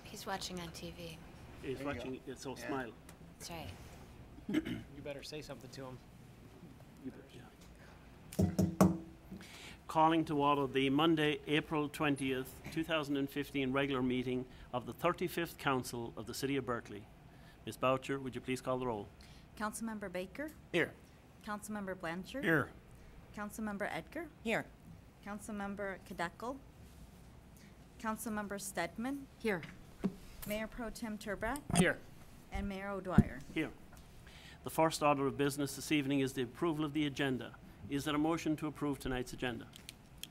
He's watching on TV. He's watching it, so smile. That's right. You better say something to him. You bet, yeah. Calling to order the Monday, April 20th, 2015 regular meeting of the 35th Council of the City of Berkeley. Ms. Boucher, would you please call the roll? Councilmember Baker. Here. Councilmember Blanchard. Here. Councilmember Edgar. Here. Councilmember Kadekal. Councilmember Stedman. Here. Mayor Pro Tem Turbrack. Here. And Mayor O'Dwyer. Here. The first order of business this evening is the approval of the agenda. Is there a motion to approve tonight's agenda?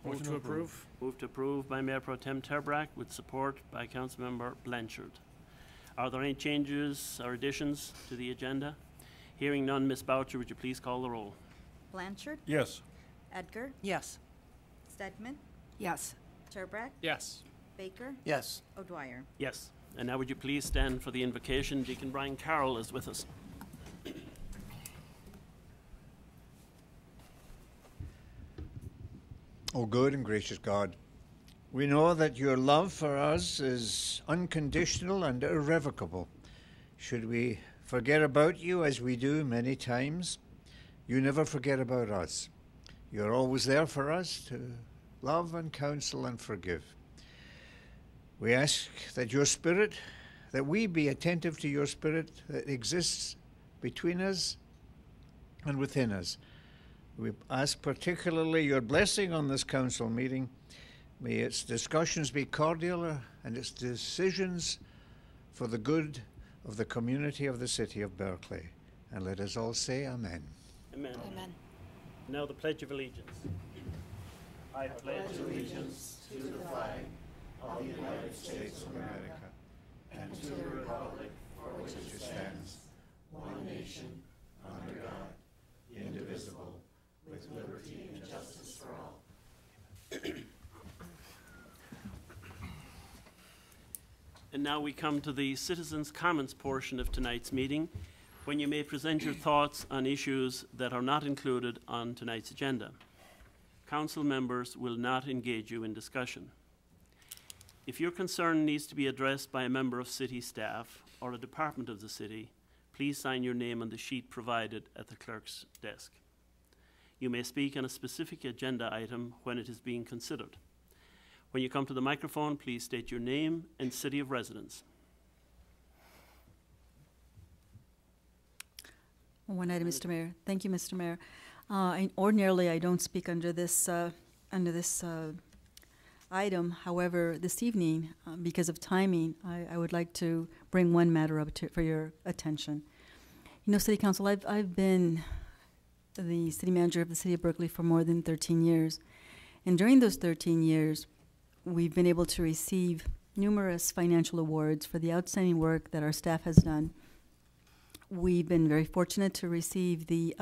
Motion to approve. Moved to approve by Mayor Pro Tem Turbrack with support by Councilmember Blanchard. Are there any changes or additions to the agenda? Hearing none, Ms. Boucher, would you please call the roll? Blanchard. Yes. Edgar. Yes. Stedman. Yes. Turbrack. Yes. Baker. Yes. O'Dwyer. Yes. And now would you please stand for the invocation? Deacon Brian Carroll is with us. O good and gracious God, we know that your love for us is unconditional and irrevocable. Should we forget about you, as we do many times, you never forget about us. You're always there for us to love and counsel and forgive. We ask that your Spirit, that we be attentive to your Spirit that exists between us and within us. We ask particularly your blessing on this council meeting. May its discussions be cordial and its decisions for the good of the community of the city of Berkeley. And let us all say amen. Amen. Amen. Now the Pledge of Allegiance. I pledge allegiance to the flag of the United States of America and to the republic for which it stands, one nation, under God, indivisible, with liberty and justice for all. And now we come to the citizens' comments portion of tonight's meeting, when you may present your thoughts on issues that are not included on tonight's agenda. Council members will not engage you in discussion. If your concern needs to be addressed by a member of city staff or a department of the city, please sign your name on the sheet provided at the clerk's desk. You may speak on a specific agenda item when it is being considered. When you come to the microphone, please state your name and city of residence. One item, Mr. Mayor. Thank you, Mr. Mayor. Ordinarily, I don't speak under this item. However, this evening, because of timing, I would like to bring one matter up for your attention. You know, City Council, I've been the city manager of the city of Berkeley for more than 13 years. And during those 13 years, we've been able to receive numerous financial awards for the outstanding work that our staff has done. We've been very fortunate to receive the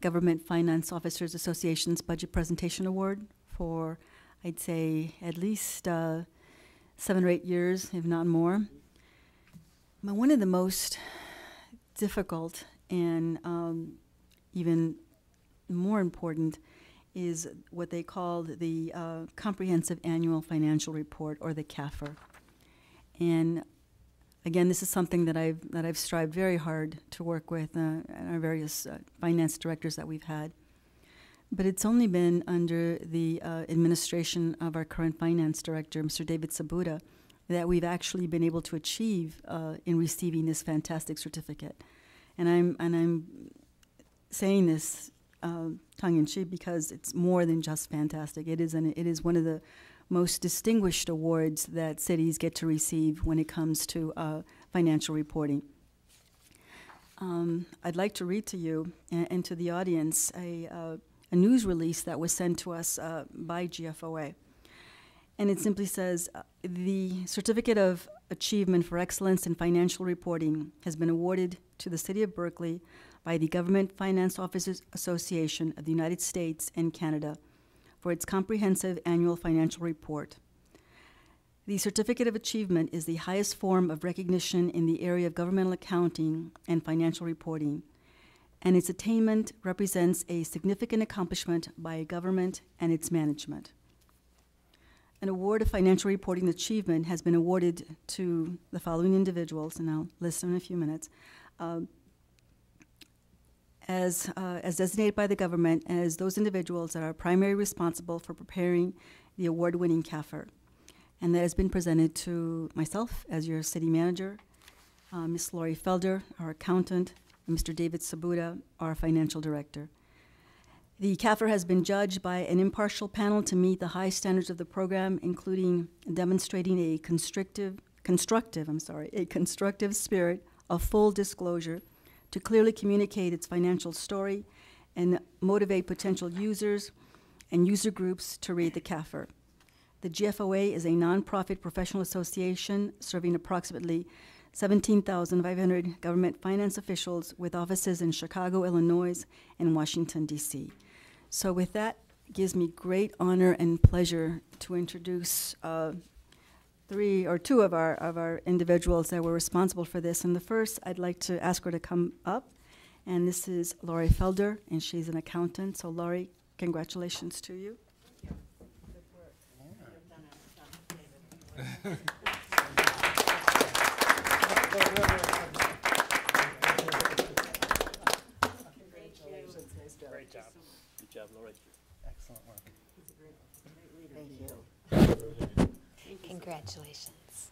Government Finance Officers Association's Budget Presentation Award for, I'd say, at least 7 or 8 years, if not more. But one of the most difficult and even more important is what they called the Comprehensive Annual Financial Report, or the CAFR. And again, this is something that I've strived very hard to work with our various finance directors that we've had. But it's only been under the administration of our current finance director, Mr. David Sabuda, that we've actually been able to achieve in receiving this fantastic certificate. And I'm saying this tongue-in-cheek because it's more than just fantastic. It is one of the most distinguished awards that cities get to receive when it comes to financial reporting. I'd like to read to you and to the audience a news release that was sent to us by GFOA. And it simply says, the Certificate of Achievement for Excellence in Financial Reporting has been awarded to the City of Berkeley by the Government Finance Officers Association of the United States and Canada for its comprehensive annual financial report. The Certificate of Achievement is the highest form of recognition in the area of governmental accounting and financial reporting, and its attainment represents a significant accomplishment by a government and its management. an award of financial reporting achievement has been awarded to the following individuals, and I'll list them in a few minutes. As designated by the government as those individuals that are primarily responsible for preparing the award-winning CAFR. And that has been presented to myself as your city manager, Ms. Lori Felder, our accountant, and Mr. David Sabuda, our financial director. The CAFR has been judged by an impartial panel to meet the high standards of the program, including demonstrating a constructive spirit of full disclosure to clearly communicate its financial story and motivate potential users and user groups to read the CAFR. The GFOA is a nonprofit professional association serving approximately 17,500 government finance officials with offices in Chicago, Illinois, and Washington, D.C. So with that, it gives me great honor and pleasure to introduce two of our individuals that were responsible for this. And the first, I'd like to ask her to come up, and this is Lori Felder, and she's an accountant. So Lori, congratulations to you. Great job. Good job, Lori. Excellent work. Congratulations.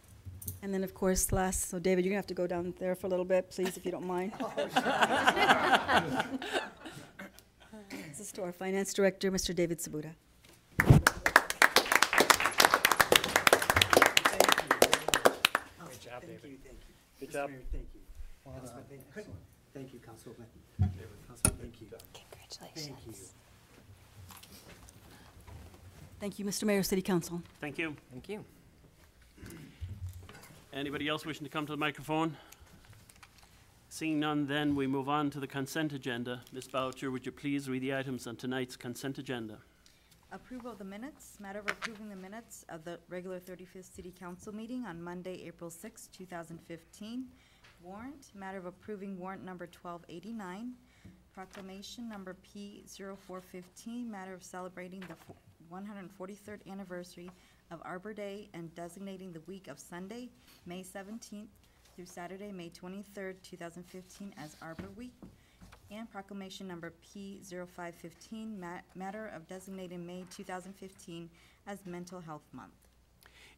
And then, of course, last, so David, you're going to have to go down there for a little bit, please, if you don't mind. This is to our finance director, Mr. David Sabuda. Great job, David. Thank you. Good Mr. job. Mayor, thank you. Well Councilman, done. thank you, Councilman. Councilman, thank you. Congratulations. Thank you. Thank you, Mr. Mayor, City Council. Thank you. Thank you. Anybody else wishing to come to the microphone? Seeing none, then we move on to the consent agenda. Ms. Boucher, would you please read the items on tonight's consent agenda? Approval of the minutes. Matter of approving the minutes of the regular 35th City Council meeting on Monday, April 6, 2015. Warrant. Matter of approving warrant number 1289. Proclamation number P0415. Matter of celebrating the 143rd anniversary of Arbor Day and designating the week of Sunday, May 17th through Saturday, May 23rd, 2015 as Arbor Week. And proclamation number P0515, matter of designating May 2015 as Mental Health Month.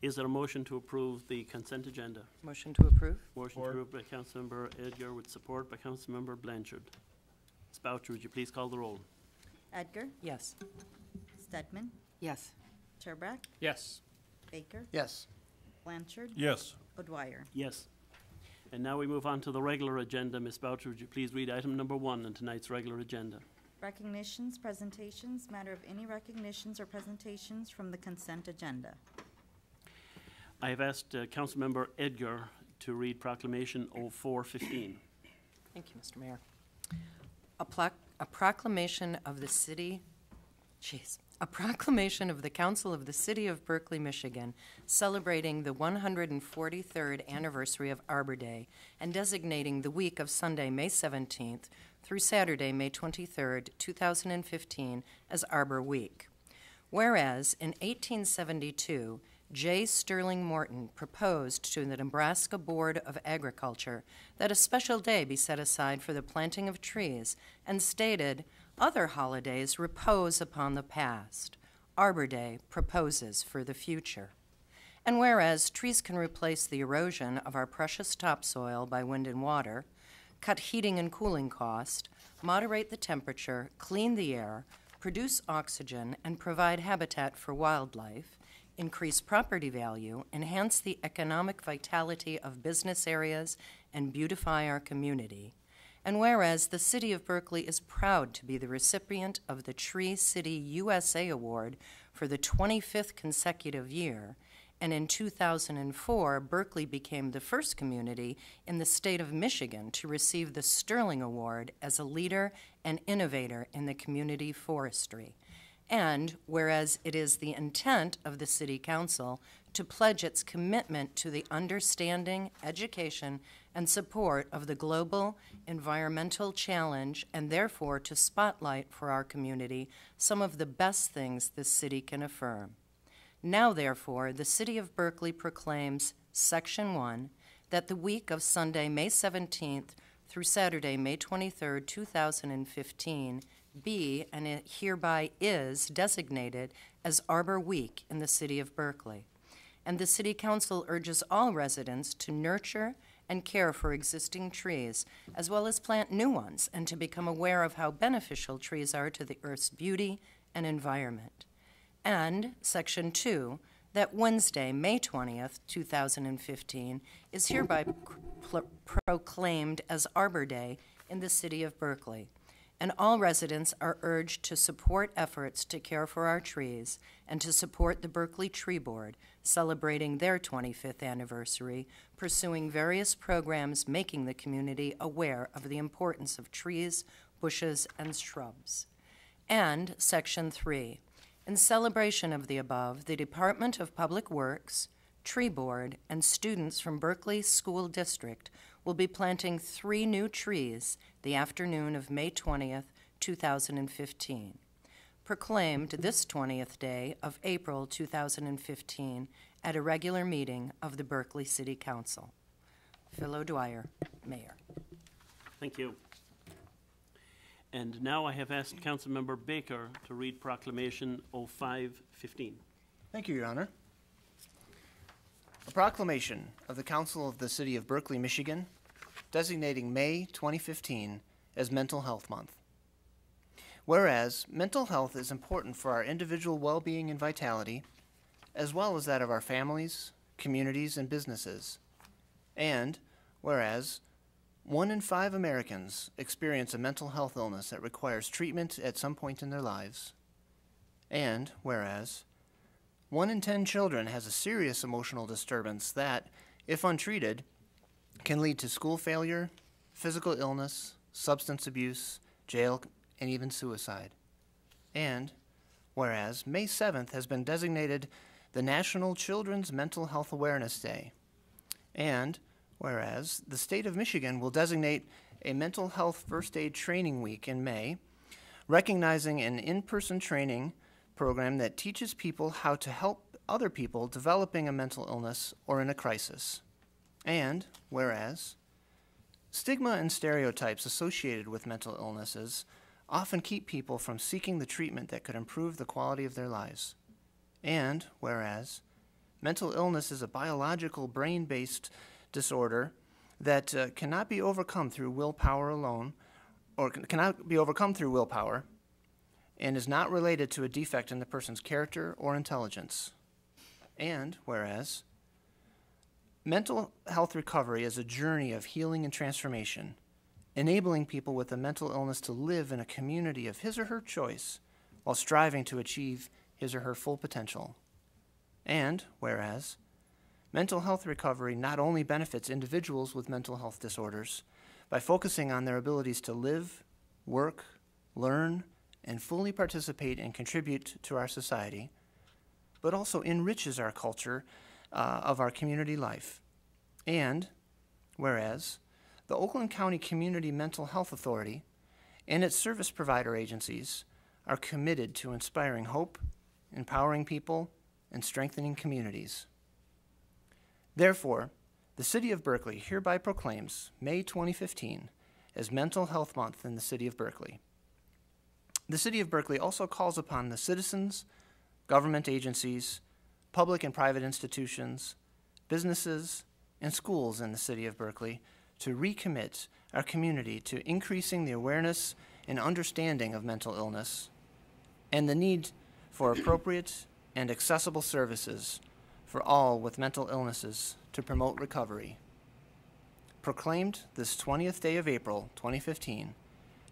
Is there a motion to approve the consent agenda? Motion to approve? Motion approved by Councilmember Edgar with support by Councilmember Blanchard. Ms. Boucher, would you please call the roll? Edgar, Yes. Stedman, Yes. Turbrack, Yes. Baker, Yes. Blanchard, Yes. O'Dwyer. Yes. And now we move on to the regular agenda. Ms. Boucher, would you please read item number 1 on tonight's regular agenda? Recognitions, presentations, matter of any recognitions or presentations from the consent agenda. I have asked Councilmember Edgar to read proclamation 0415. Thank you, Mr. Mayor. A proclamation of the city, a proclamation of the Council of the City of Berkley, Michigan, celebrating the 143rd anniversary of Arbor Day and designating the week of Sunday, May 17th through Saturday, May 23rd, 2015 as Arbor Week. Whereas in 1872, J. Sterling Morton proposed to the Nebraska Board of Agriculture that a special day be set aside for the planting of trees and stated, "Other holidays repose upon the past. Arbor Day proposes for the future." And whereas trees can replace the erosion of our precious topsoil by wind and water, cut heating and cooling cost, moderate the temperature, clean the air, produce oxygen, and provide habitat for wildlife, increase property value, enhance the economic vitality of business areas, and beautify our community. And whereas the City of Berkley is proud to be the recipient of the Tree City USA Award for the 25th consecutive year, and in 2004, Berkley became the first community in the state of Michigan to receive the Sterling Award as a leader and innovator in the community forestry. And whereas it is the intent of the City Council to pledge its commitment to the understanding, education, and support of the global environmental challenge, and therefore to spotlight for our community some of the best things this city can affirm. Now, therefore, the City of Berkeley proclaims, Section 1, that the week of Sunday, May 17th through Saturday, May 23rd, 2015, be, and it hereby is, designated as Arbor Week in the City of Berkeley. And the City Council urges all residents to nurture and care for existing trees, as well as plant new ones, and to become aware of how beneficial trees are to the Earth's beauty and environment. And Section 2, that Wednesday, May 20th, 2015, is hereby proclaimed as Arbor Day in the City of Berkeley. And all residents are urged to support efforts to care for our trees and to support the Berkeley Tree Board, celebrating their 25th anniversary, pursuing various programs making the community aware of the importance of trees, bushes, and shrubs. And Section 3, in celebration of the above, the Department of Public Works, Tree Board, and students from Berkeley School District will be planting 3 new trees the afternoon of May 20th, 2015. Proclaimed this 20th day of April 2015 at a regular meeting of the Berkeley City Council. Phil O'Dwyer, Mayor. Thank you. And now I have asked Councilmember Baker to read Proclamation 0515. Thank you, Your Honor. A proclamation of the Council of the City of Berkeley, Michigan, designating May 2015 as Mental Health Month. Whereas mental health is important for our individual well-being and vitality, as well as that of our families, communities, and businesses. And whereas 1 in 5 Americans experience a mental health illness that requires treatment at some point in their lives. And whereas 1 in 10 children has a serious emotional disturbance that, if untreated, can lead to school failure, physical illness, substance abuse, jail, and even suicide. And whereas May 7th has been designated the National Children's Mental Health Awareness Day. And whereas the state of Michigan will designate a mental health first aid training week in May, recognizing an in-person training program that teaches people how to help other people developing a mental illness or in a crisis. And whereas stigma and stereotypes associated with mental illnesses often keep people from seeking the treatment that could improve the quality of their lives. And whereas mental illness is a biological brain-based disorder that cannot be overcome through willpower alone, or cannot be overcome through willpower, and is not related to a defect in the person's character or intelligence. And whereas mental health recovery is a journey of healing and transformation, enabling people with a mental illness to live in a community of his or her choice while striving to achieve his or her full potential. And whereas mental health recovery not only benefits individuals with mental health disorders by focusing on their abilities to live, work, learn, and fully participate and contribute to our society, but also enriches our culture of our community life. And whereas the Oakland County Community Mental Health Authority and its service provider agencies are committed to inspiring hope, empowering people, and strengthening communities. Therefore, the City of Berkeley hereby proclaims May 2015 as Mental Health Month in the City of Berkeley. The City of Berkeley also calls upon the citizens, government agencies, public and private institutions, businesses, and schools in the City of Berkeley to recommit our community to increasing the awareness and understanding of mental illness and the need for appropriate and accessible services for all with mental illnesses to promote recovery. Proclaimed this 20th day of April 2015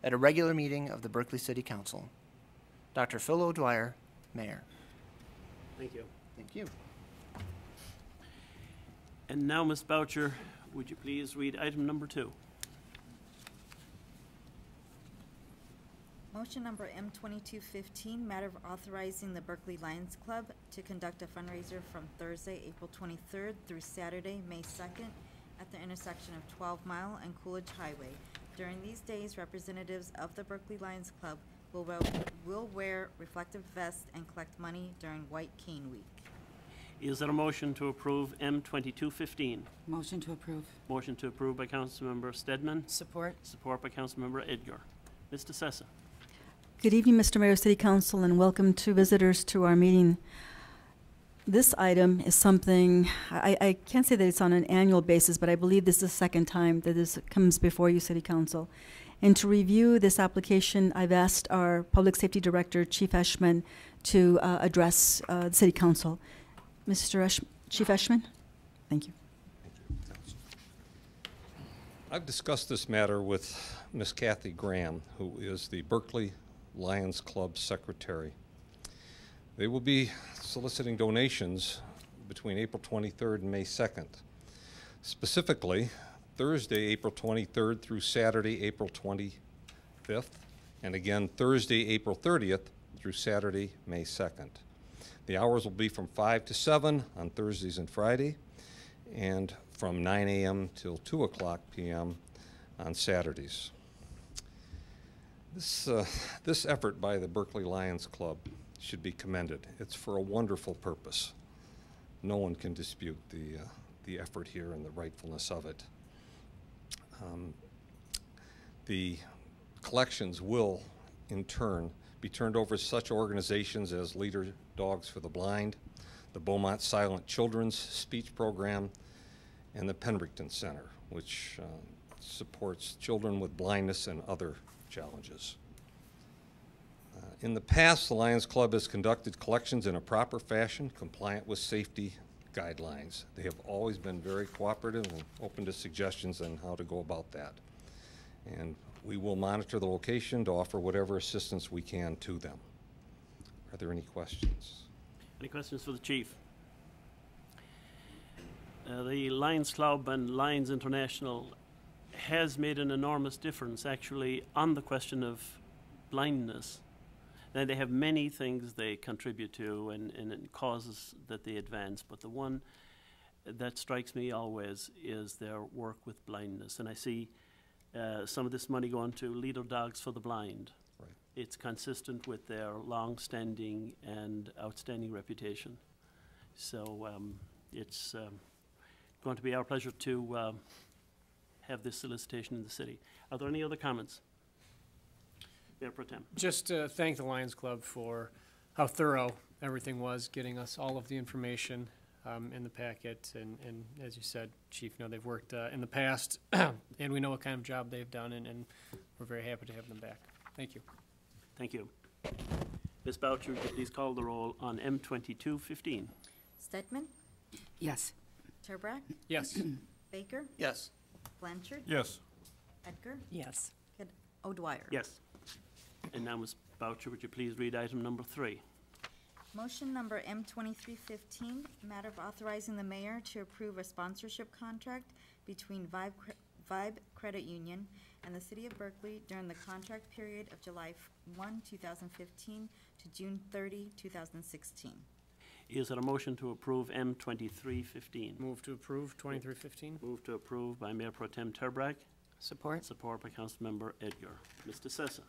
at a regular meeting of the Berkeley City Council. Dr. Phil O'Dwyer, Mayor. Thank you. Thank you. And now, Ms. Boucher, would you please read item number 2? Motion number M2215, matter of authorizing the Berkeley Lions Club to conduct a fundraiser from Thursday, April 23rd through Saturday, May 2nd at the intersection of 12 Mile and Coolidge Highway. During these days, representatives of the Berkeley Lions Club will wear reflective vests and collect money during White Cane Week. Is there a motion to approve M 2215? Motion to approve. Motion to approve by Councilmember Stedman, Support. support by Councilmember Edgar. Mr. Sessa. Good evening, Mr. Mayor, City Council, and welcome to visitors to our meeting. This item is something, I can't say that it's on an annual basis, but I believe this is the second time that this comes before you, City Council. And to review this application, I've asked our Public Safety Director, Chief Eshman, to address the City Council. Chief Eshman, thank you. I've discussed this matter with Miss Kathy Graham, who is the Berkley Lions Club Secretary. They will be soliciting donations between April 23rd and May 2nd. Specifically, Thursday, April 23rd through Saturday, April 25th, and again Thursday, April 30th through Saturday, May 2nd. The hours will be from 5 to 7 on Thursdays and Friday, and from 9 a.m. till 2 o'clock p.m. on Saturdays. This effort by the Berkley Lions Club should be commended. It's for a wonderful purpose. No one can dispute the effort here and the rightfulness of it. The collections will, in turn, be turned over to such organizations as Leader Dogs for the Blind, the Beaumont Silent Children's Speech Program, and the Penricton Center, which supports children with blindness and other challenges. In the past, the Lions Club has conducted collections in a proper fashion, compliant with safety guidelines. They have always been very cooperative and open to suggestions on how to go about that. And we will monitor the location to offer whatever assistance we can to them. Are there any questions? Any questions for the Chief? The Lions Club and Lions International has made an enormous difference actually on the question of blindness. Now, they have many things they contribute to and causes that they advance, but the one that strikes me always is their work with blindness. And I see some of this money going to Leader Dogs for the Blind. Right. It's consistent with their long-standing and outstanding reputation. So it's going to be our pleasure to have this solicitation in the city. Are there any other comments? Mayor Pro Tem. Just to thank the Lions Club for how thorough everything was, getting us all of the information in the packet. And as you said, Chief, they've worked in the past, and we know what kind of job they've done, and we're very happy to have them back. Thank you. Thank you. Ms. Boucher, would you please call the roll on M2215? Stedman, Yes. Turbrack, Yes. Baker, Yes. Blanchard, Yes. Edgar, Yes. O'Dwyer. Yes. And now, Ms. Boucher, would you please read item number 3? Motion number M2315, matter of authorizing the mayor to approve a sponsorship contract between Vibe Credit Union and the City of Berkeley during the contract period of July 1, 2015 to June 30, 2016. Is there a motion to approve M2315? Move to approve 2315. Move to approve by Mayor Pro Tem Terbrack, Support. support by Councilmember Edgar. Mr. Sessa.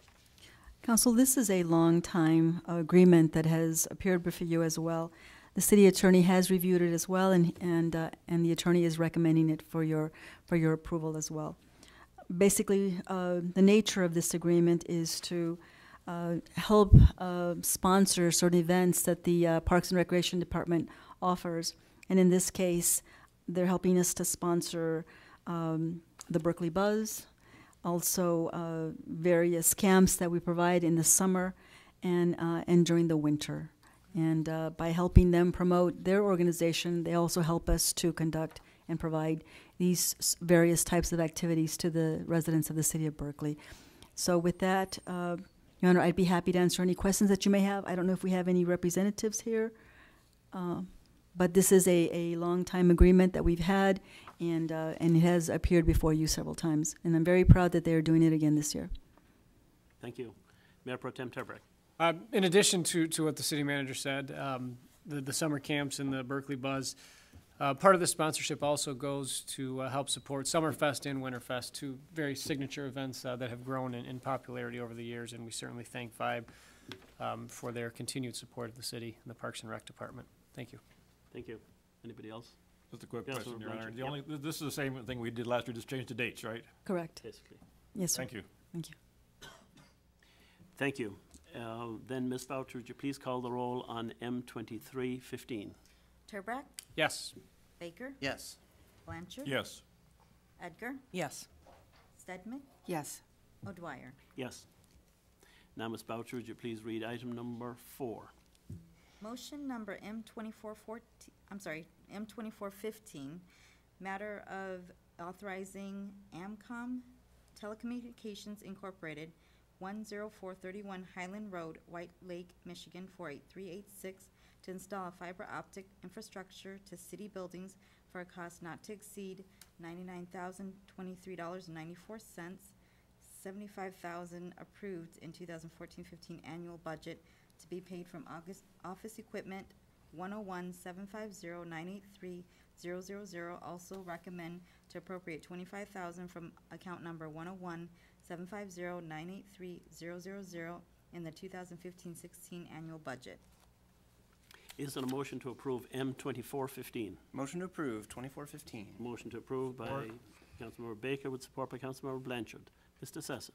Council, this is a long-time agreement that has appeared before you as well. The city attorney has reviewed it as well, and the attorney is recommending it for your approval as well. Basically, the nature of this agreement is to help sponsor certain events that the Parks and Recreation Department offers, and in this case, they're helping us to sponsor the Berkeley Buzz, also various camps that we provide in the summer and during the winter. And by helping them promote their organization, they also help us to conduct and provide these various types of activities to the residents of the city of Berkeley. So with that, Your Honor, I'd be happy to answer any questions that you may have. I don't know if we have any representatives here, but this is a long-time agreement that we've had, and it has appeared before you several times. And I'm very proud that they're doing it again this year. Thank you. Mayor Pro Tem Terbrack. In addition to what the city manager said, the summer camps and the Berkeley Buzz, part of the sponsorship also goes to help support Summerfest and Winterfest, two very signature events that have grown in popularity over the years, and we certainly thank Vibe for their continued support of the city and the Parks and Rec Department. Thank you. Thank you. Anybody else? Just a quick Councilor question, Your Honor. Blanchard, This is the same thing we did last year, just changed the dates, right? Correct. Basically. Yes, sir. Thank you. Thank you. Thank you. Then, Ms. Boucher, would you please call the roll on M2315? Turbrack, Yes. Baker, Yes. Blanchard. Yes. Edgar, Yes. Stedman, Yes. O'Dwyer. Yes. Now, Ms. Boucher, would you please read item number 4? Motion number M2415, matter of authorizing AMCOM Telecommunications Incorporated, 10431 Highland Road, White Lake, Michigan, 48386, to install a fiber optic infrastructure to city buildings for a cost not to exceed $99,023.94, $75,000 approved in 2014-15 annual budget to be paid from office equipment 101-750-983-000. Also recommend to appropriate $25,000 from account number 101-750-983-000 in the 2015-16 annual budget. Is there a motion to approve M2415? Motion to approve 2415. Motion to approve by Councilmember Baker with support by Councilmember Blanchard. Mr. Sessa.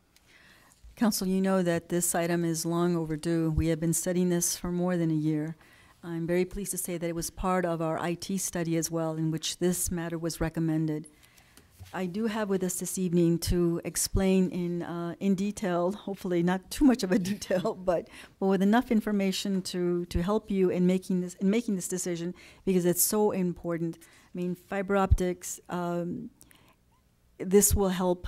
Council, you know that this item is long overdue. We have been studying this for more than a year. I'm very pleased to say that it was part of our IT study as well, in which this matter was recommended. I do have with us this evening to explain in detail, hopefully not too much of a detail, but with enough information to help you in making this decision, because it's so important. I mean, fiber optics, this will help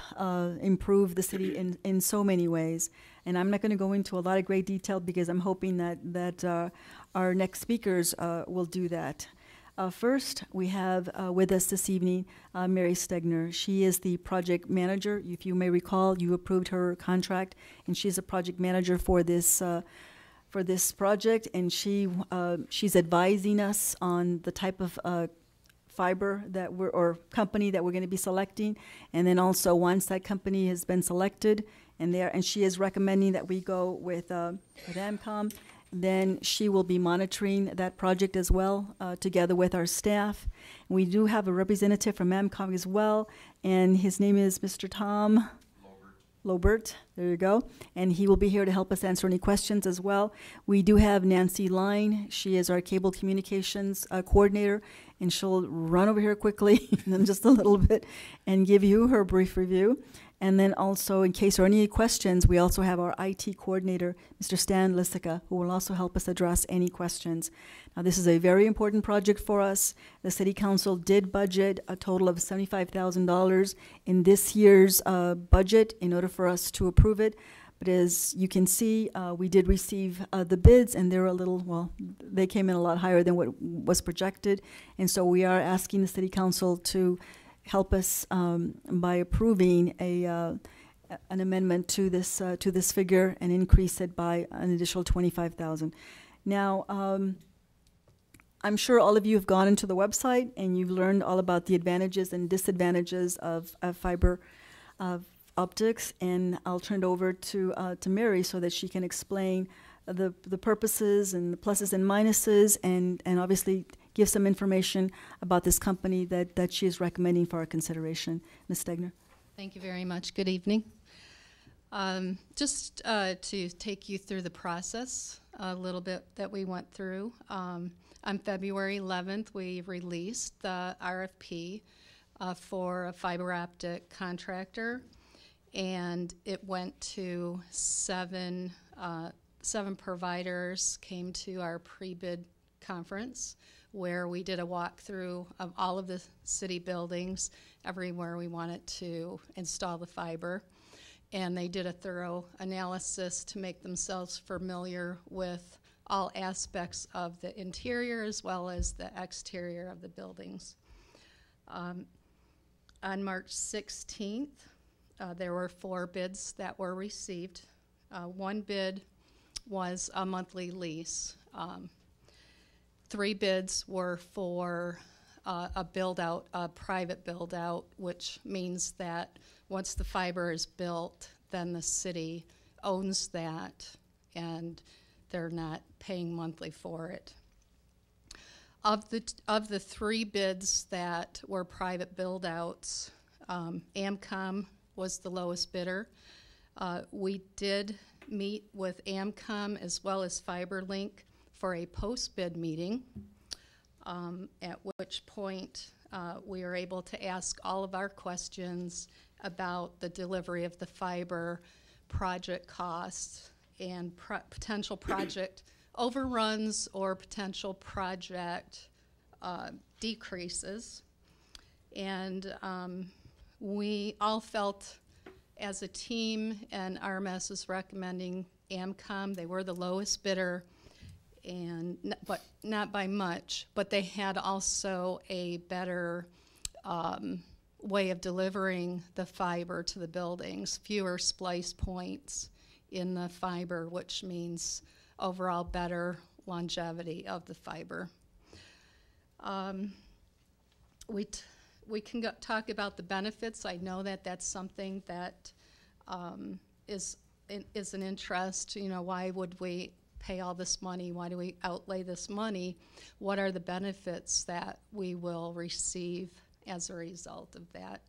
improve the city in so many ways. And I'm not going to go into a lot of great detail because I'm hoping that our next speakers will do that. First, we have with us this evening Mary Stegner. She is the project manager. If you may recall, you approved her contract, and she's a project manager for this project, and she's advising us on the type of fiber that or company that we're going to be selecting, and then also once that company has been selected, and she is recommending that we go with AMCOM. Then she will be monitoring that project as well, together with our staff. We do have a representative from AMCOM as well, and his name is Mr. Tom Lobert. There you go. And he will be here to help us answer any questions as well. We do have Nancy Line. She is our cable communications coordinator, and she'll run over here quickly in just a little bit and give you her brief review. And then also, in case there are any questions, we also have our IT coordinator, Mr. Stan Lisica, who will also help us address any questions. Now, this is a very important project for us. The City Council did budget a total of $75,000 in this year's budget in order for us to approve it. But as you can see, we did receive the bids, and they're they came in a lot higher than what was projected. And so we are asking the City Council to help us by approving an amendment to this figure and increase it by an additional $25,000. Now, I'm sure all of you have gone into the website and you've learned all about the advantages and disadvantages of fiber optics, and I'll turn it over to Mary so that she can explain the purposes and the pluses and minuses, and obviously give some information about this company that she is recommending for our consideration. Ms. Stegner. Thank you very much. Good evening. Just to take you through the process a little bit that we went through. On February 11th, we released the RFP for a fiber optic contractor, and it went to seven providers came to our pre-bid conference, where we did a walkthrough of all of the city buildings, everywhere we wanted to install the fiber. And they did a thorough analysis to make themselves familiar with all aspects of the interior as well as the exterior of the buildings. On March 16th, there were 4 bids that were received. One bid was a monthly lease. 3 bids were for a build-out, a private build-out, which means that once the fiber is built, then the city owns that, and they're not paying monthly for it. Of the three bids that were private build-outs, AMCOM was the lowest bidder. We did meet with AMCOM as well as FiberLink for a post-bid meeting, at which point we were able to ask all of our questions about the delivery of the fiber, project costs, and potential project overruns or potential project decreases. And we all felt as a team, and RMS is recommending AMCOM. They were the lowest bidder, but not by much, but they had also a better way of delivering the fiber to the buildings, fewer splice points in the fiber, which means overall better longevity of the fiber. We can talk about the benefits. I know that that's something that is an interest. You know, why would we pay all this money? Why do we outlay this money? What are the benefits that we will receive as a result of that?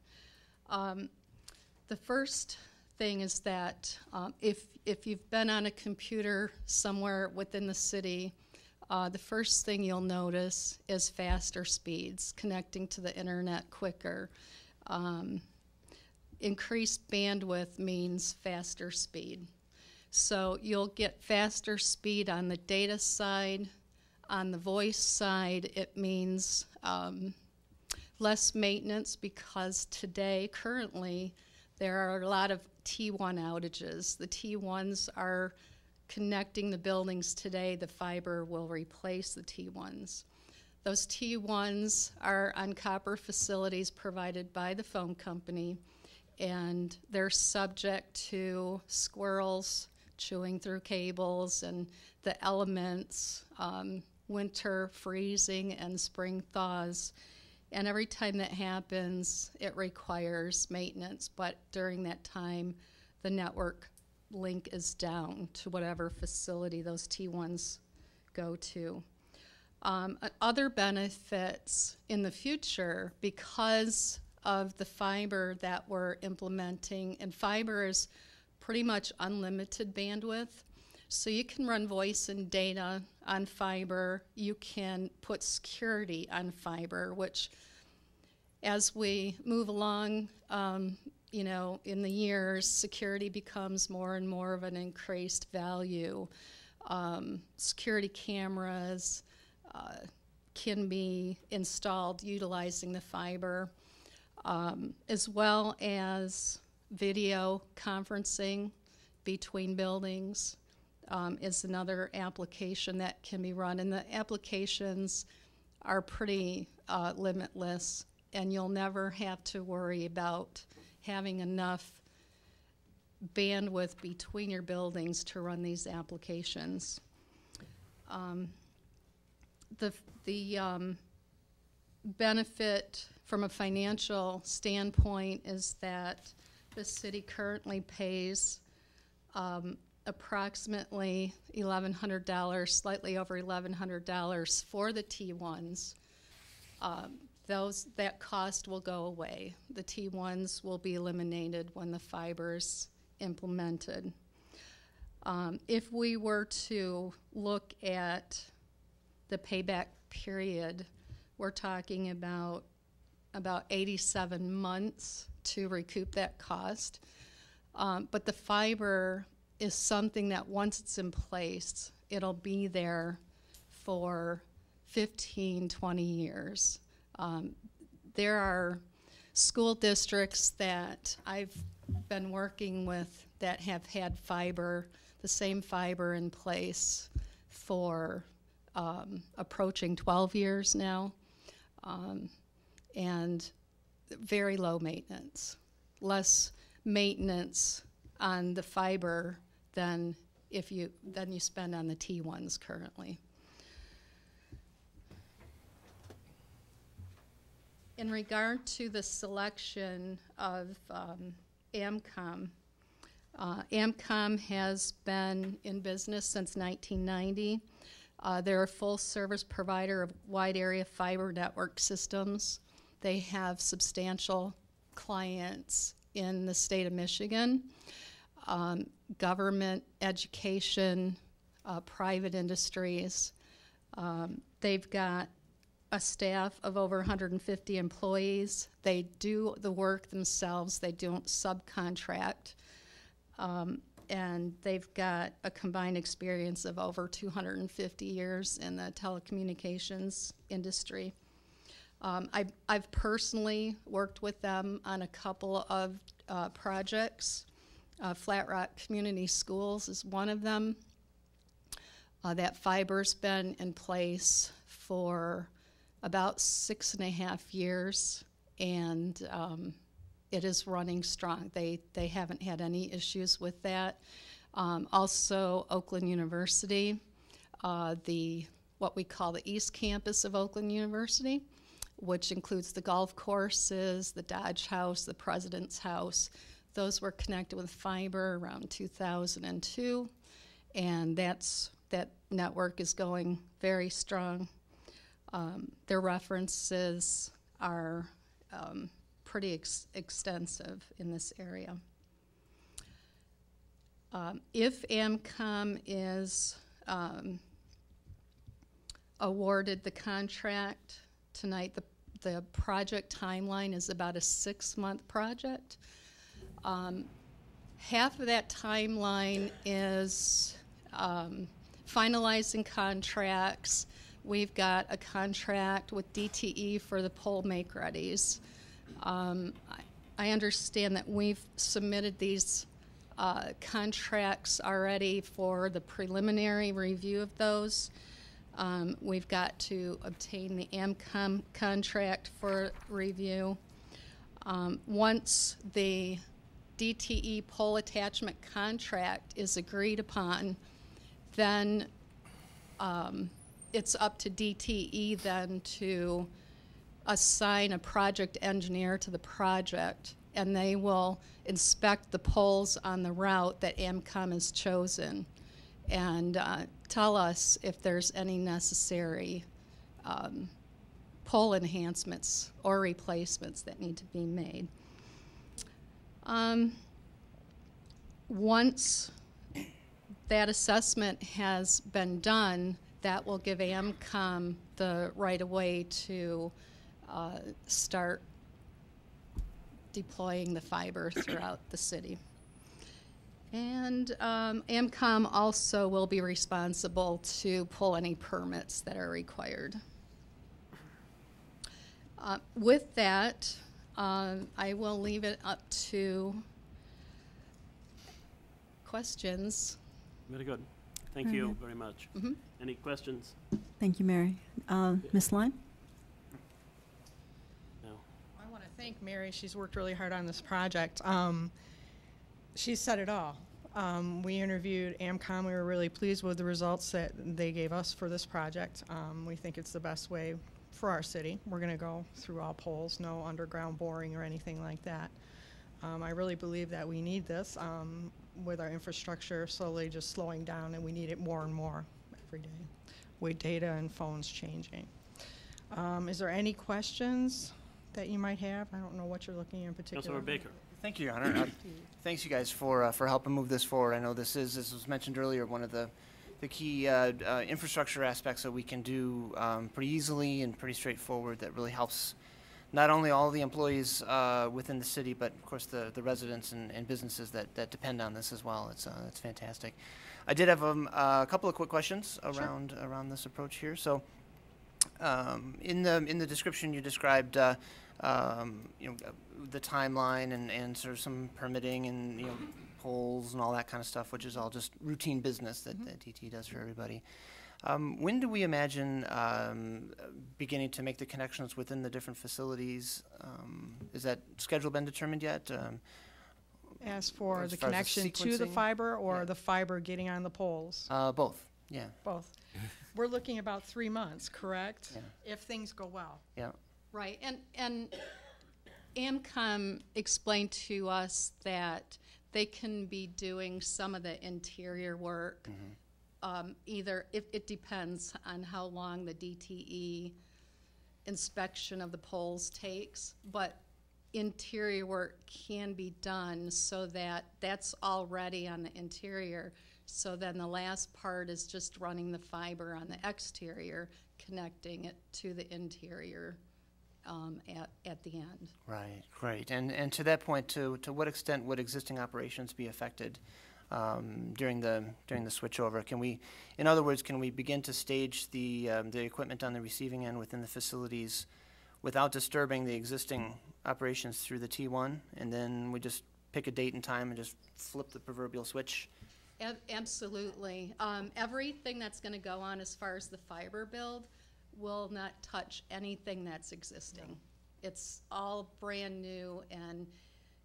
The first thing is that if you've been on a computer somewhere within the city, the first thing you'll notice is faster speeds, connecting to the internet quicker. Increased bandwidth means faster speed. So you'll get faster speed on the data side. On the voice side, it means less maintenance, because today, currently, there are a lot of T1 outages. The T1s are connecting the buildings today. The fiber will replace the T1s. Those T1s are on copper facilities provided by the phone company, and they're subject to squirrels chewing through cables and the elements, winter freezing and spring thaws. And every time that happens, it requires maintenance, but during that time, the network link is down to whatever facility those T1s go to. Other benefits in the future, because of the fiber that we're implementing, and fiber is pretty much unlimited bandwidth, so you can run voice and data on fiber. You can put security on fiber, which, as we move along, you know, in the years, security becomes more and more of an increased value. Security cameras can be installed utilizing the fiber, as well as video conferencing between buildings is another application that can be run. And the applications are pretty limitless, and you'll never have to worry about having enough bandwidth between your buildings to run these applications. The benefit from a financial standpoint is that the city currently pays approximately $1,100, slightly over $1,100 for the T1s. That cost will go away. The T1s will be eliminated when the fiber's implemented. If we were to look at the payback period, we're talking about 87 months to recoup that cost. But the fiber is something that once it's in place, it'll be there for 15, 20 years. There are school districts that I've been working with that have had fiber, the same fiber in place for approaching 12 years now, and very low maintenance, less maintenance on the fiber than you spend on the T1s currently. In regard to the selection of AMCOM, AMCOM has been in business since 1990. They're a full-service provider of wide-area fiber network systems. They have substantial clients in the state of Michigan, government, education, private industries. They've got a staff of over 150 employees. They do the work themselves. They don't subcontract. And they've got a combined experience of over 250 years in the telecommunications industry. I've personally worked with them on a couple of projects. Flat Rock Community Schools is one of them. That fiber's been in place for about 6.5 years, and it is running strong. They haven't had any issues with that. Also, Oakland University, what we call the East Campus of Oakland University, which includes the golf courses, the Dodge House, the President's House. Those were connected with fiber around 2002, and that network is going very strong. Their references are pretty extensive in this area. If AMCOM is awarded the contract tonight, the project timeline is about a 6-month project. Half of that timeline is finalizing contracts. We've got a contract with DTE for the pole make-readies. I understand that we've submitted these contracts already for the preliminary review of those. We've got to obtain the AMCOM contract for review. Once the DTE pole attachment contract is agreed upon, then it's up to DTE then to assign a project engineer to the project, and they will inspect the poles on the route that AMCOM has chosen and tell us if there's any necessary pole enhancements or replacements that need to be made. Once that assessment has been done, that will give AMCOM the right of way to start deploying the fiber throughout the city. And AMCOM also will be responsible to pull any permits that are required. With that, I will leave it up to questions. Very good. Thank you very much. Any questions? Thank you, Mary. Ms. Lime? No. I want to thank Mary. She's worked really hard on this project. She said it all. We interviewed AMCOM. We were really pleased with the results that they gave us for this project. We think it's the best way for our city. We're going to go through all poles, no underground boring or anything like that. I really believe that we need this with our infrastructure slowly just slowing down, and we need it more and more every day with data and phones changing. Is there any questions that you might have? I don't know what you're looking at in particular. Councilor Baker. Thank you, Your Honor. Thanks, you guys, for helping move this forward. I know this is, as was mentioned earlier, one of the key infrastructure aspects that we can do pretty easily and pretty straightforward that really helps not only all the employees within the city, but of course the residents and businesses that depend on this as well. It's fantastic. I did have a couple of quick questions around this approach here. So, in the description you described, the timeline and sort of some permitting and polls and all that kind of stuff, which is all just routine business that DT does for everybody. When do we imagine beginning to make the connections within the different facilities? Is that schedule been determined yet? As for as the far as the connection to the sequencing? fiber or the fiber getting on the poles? Both, yeah. Both. We're looking about 3 months, correct? Yeah. If things go well. Yeah. Right, and AMCOM explained to us that they can be doing some of the interior work either, it depends on how long the DTE inspection of the poles takes, but interior work can be done so that that's already on the interior. So then the last part is just running the fiber on the exterior, connecting it to the interior at the end. Right, great. And to that point, to what extent would existing operations be affected during the switchover? Can we, in other words, can we begin to stage the equipment on the receiving end within the facilities without disturbing the existing operations through the T1, and then we just pick a date and time and just flip the proverbial switch? Absolutely. Everything that's going to go on as far as the fiber build will not touch anything that's existing. It's all brand new, and in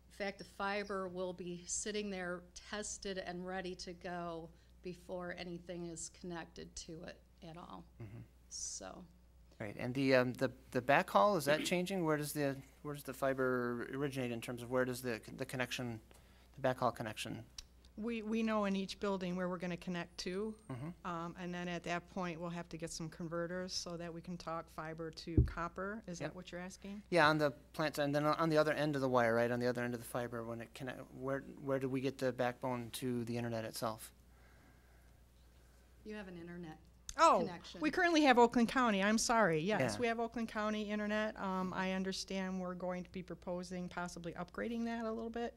fact, the fiber will be sitting there tested and ready to go before anything is connected to it at all. So. Right, and the backhaul, is that changing? Where does the fiber originate in terms of where does the connection, the backhaul connection? We know in each building where we're going to connect to, and then at that point we'll have to get some converters so that we can talk fiber to copper. Is that what you're asking? Yeah, on the plant, and then on the other end of the wire, right, on the other end of the fiber, when it connect, where do we get the backbone to the internet itself? You have an internet connection. We currently have Oakland County. I'm sorry. Yes, Yeah. we have Oakland County internet. I understand we're going to be proposing possibly upgrading that a little bit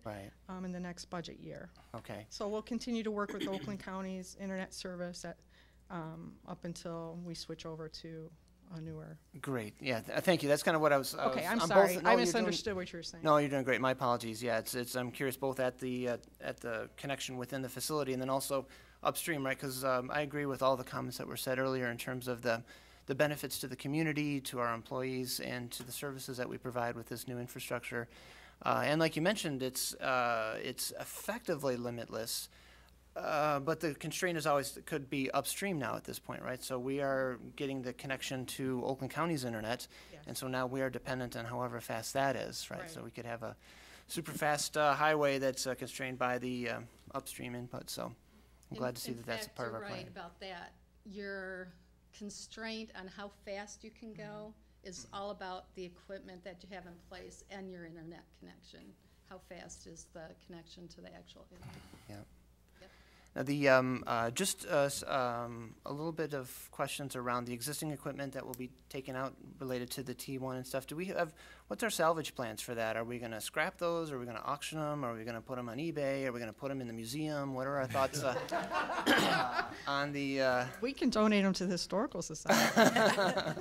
in the next budget year. Okay. So we'll continue to work with Oakland County's internet service up until we switch over to a newer. Great. Yeah. Thank you. That's kind of what I was. Okay. I'm sorry. I misunderstood what you were saying. No, you're doing great. My apologies. Yeah. It's. I'm curious both at the connection within the facility and then also upstream, right? Because I agree with all the comments that were said earlier in terms of the benefits to the community, to our employees, and to the services that we provide with this new infrastructure. And like you mentioned, it's effectively limitless. But the constraint is always could be upstream now at this point, right? So we are getting the connection to Oakland County's internet, and so now we are dependent on however fast that is, right? So we could have a super fast highway that's constrained by the upstream input. So I'm glad to see that that's a part of our plan. You're right about that. Your constraint on how fast you can go is all about the equipment that you have in place and your internet connection. How fast is the connection to the actual internet? Yeah. Now, the just a little bit of questions around the existing equipment that will be taken out related to the T1 and stuff. Do we have, what's our salvage plans for that? Are we going to scrap those? Are we going to auction them? Are we going to put them on eBay? Are we going to put them in the museum? What are our thoughts on the? We can donate them to the Historical Society.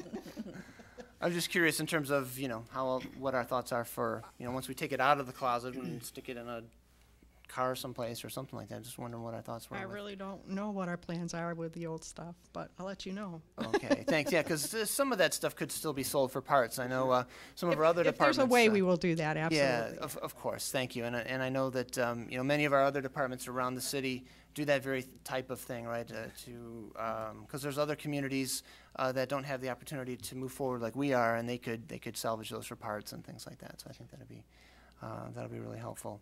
I'm just curious in terms of, what our thoughts are for, once we take it out of the closet and stick it in a car someplace or something like that. Just wondering what our thoughts were. I really don't know what our plans are with the old stuff, but I'll let you know. Okay, thanks. Yeah, because some of that stuff could still be sold for parts. I know some of our other departments. If there's a way, we will do that, absolutely. Yeah, of course. Thank you. And I know that many of our other departments around the city do that very type of thing, right? Because there's other communities that don't have the opportunity to move forward like we are, and they could salvage those for parts and things like that. So I think that'll be really helpful.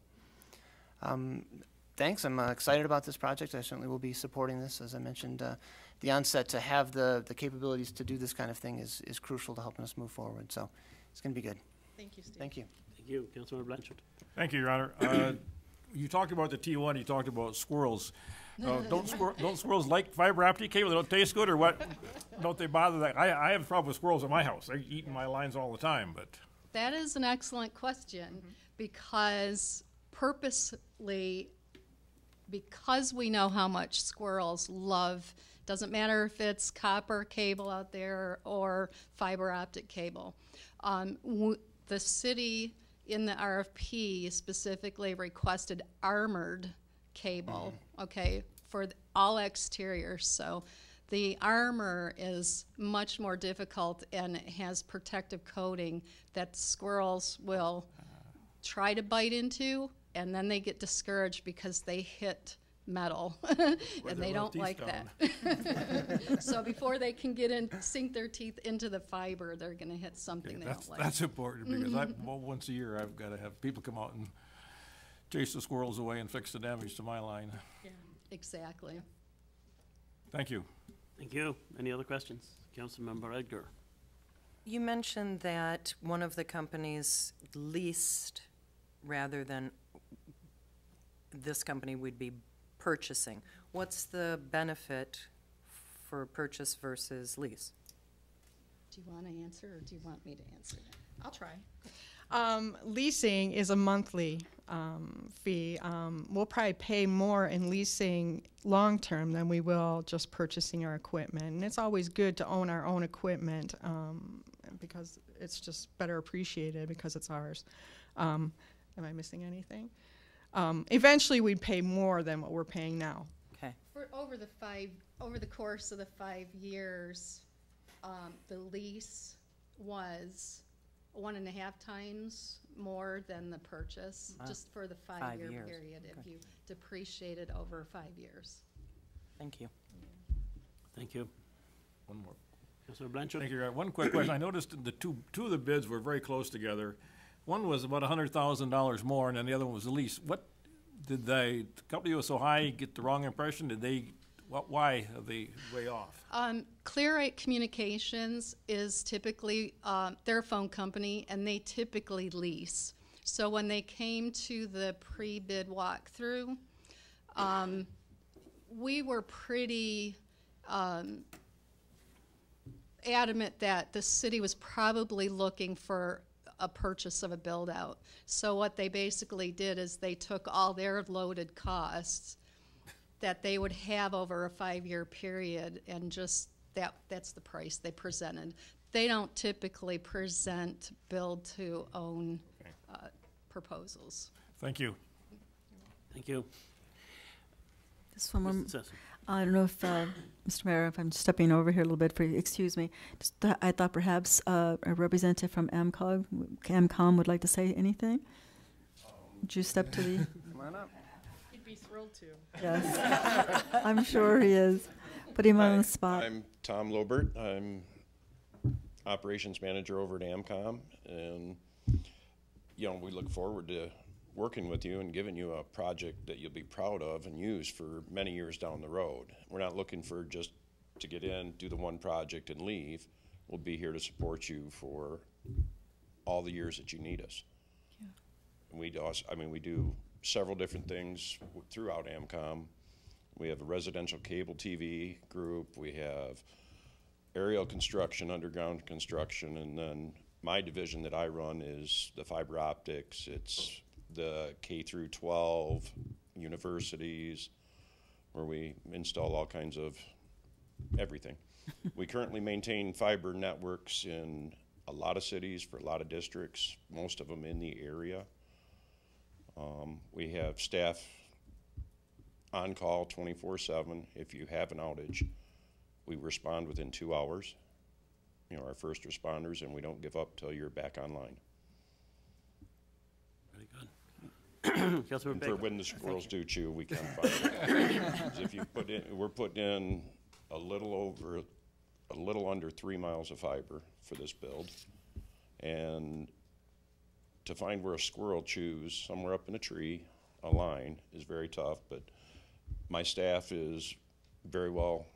Thanks. I'm excited about this project. I certainly will be supporting this. As I mentioned at the onset, to have the capabilities to do this kind of thing is crucial to helping us move forward. So it's going to be good. Thank you, Steve. Thank you. Thank you. Councilmember Blanchard. Thank you, Your Honor. You talked about the T1, you talked about squirrels. Don't squirrels like fiber optic cable? They don't taste good, or what? Don't they bother that? I have a problem with squirrels at my house. They eat in my lines all the time, but. That is an excellent question, because purposely, because we know how much squirrels love, doesn't matter if it's copper cable out there or fiber optic cable. The city in the RFP specifically requested armored cable, for all exteriors. So the armor is much more difficult, and it has protective coating that squirrels will try to bite into, and then they get discouraged because they hit metal and they don't like that. So before they can get in, sink their teeth into the fiber, they're going to hit something they don't like. That's important, because once a year I've got to have people come out and chase the squirrels away and fix the damage to my line. Yeah, exactly. Thank you. Thank you. Any other questions? Councilmember Edgar. You mentioned that one of the companies leased rather than this company would be purchasing. What's the benefit for purchase versus lease? Do you want to answer, or do you want me to answer that? I'll try. Leasing is a monthly fee. We'll probably pay more in leasing long-term than we will just purchasing our equipment. And it's always good to own our own equipment because it's just better appreciated because it's ours. Am I missing anything? Eventually, we'd pay more than what we're paying now. Okay. For over the course of the 5 years, the lease was 1.5 times more than the purchase, just for the 5-year years. period, if Okay. you depreciated over 5 years. Thank you. Thank you. One more. Councilor Blanchard. Thank you. One quick question. I noticed the two of the bids were very close together. One was about $100,000 more, and then the other one was the lease. What did the company was so high get the wrong impression? Did they? Why are they way off? Clearite Communications is typically, they're a phone company, and they typically lease. So when they came to the pre-bid walkthrough, we were pretty adamant that the city was probably looking for a purchase of a build-out. So what they basically did is they took all their loaded costs that they would have over a 5-year period, and just that's the price they presented. They don't typically present build-to-own proposals. Thank you. Thank you. Just one more. Mr. Sessom. I don't know if, Mr. Mayor, if I'm stepping over here a little bit for you, excuse me. Just, I thought perhaps a representative from AMCOM would like to say anything. Would you step to the? Come on up. He'd be thrilled to. Yes, I'm sure he is. Put him on the spot. I'm Tom Lobert. I'm operations manager over at AMCOM, and we look forward to working with you and giving you a project that you'll be proud of and use for many years down the road. We're not looking for just to get in, do the one project and leave. We'll be here to support you for all the years that you need us. Yeah. And we do several different things throughout AMCOM. We have a residential cable TV group. We have aerial construction, underground construction, and then my division that I run is the fiber optics. It's the K through 12 universities where we install all kinds of everything. We currently maintain fiber networks in a lot of cities for a lot of districts, most of them in the area. We have staff on call 24/7. If you have an outage, we respond within 2 hours. Our first responders, and we don't give up till you're back online. Very good. Councilor And Baker. for when the squirrels do chew, we can find it. 'Cause if you we're putting in a little under 3 miles of fiber for this build, and to find where a squirrel chews somewhere up in a tree, a line, is very tough. But my staff is very well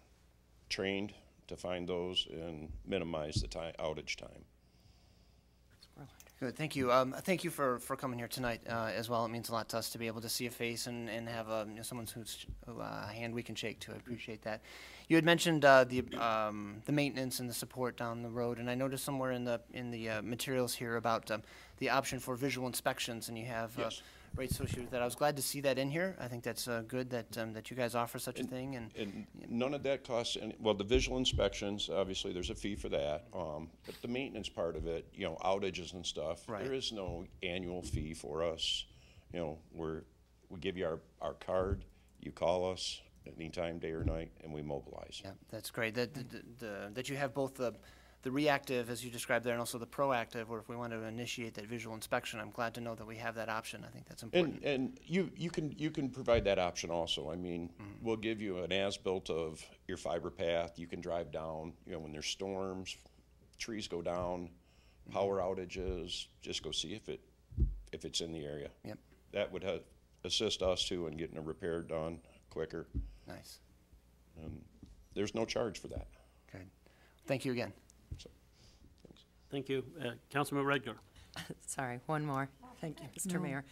trained to find those and minimize the outage time. Good, thank you. Thank you for coming here tonight as well. It means a lot to us to be able to see a face and have someone whose hand we can shake to. I appreciate that. You had mentioned the maintenance and the support down the road, and I noticed somewhere in the materials here about the option for visual inspections, and you have Yes. rates associated with that. I was glad to see that in here. I think that's good that you guys offer such a thing. And none of that costs any, well, the visual inspections, obviously there's a fee for that. But the maintenance part of it, outages and stuff, Right. there is no annual fee for us. We give you our card, you call us anytime, day or night, and we mobilize. Yeah, that's great. That you have both the reactive, as you described there, and also the proactive, or if we want to initiate that visual inspection. I'm glad to know that we have that option. I think that's important. And you can provide that option also. I mean, we'll give you an as-built of your fiber path. You can drive down, when there's storms, trees go down, power outages, just go see if it's in the area. Yep. That would assist us too in getting a repair done quicker. Nice. there's no charge for that. Okay. Thank you again. So, Thank you. Councilmember Redgar. Sorry, one more. Thank you, Mr. Mayor.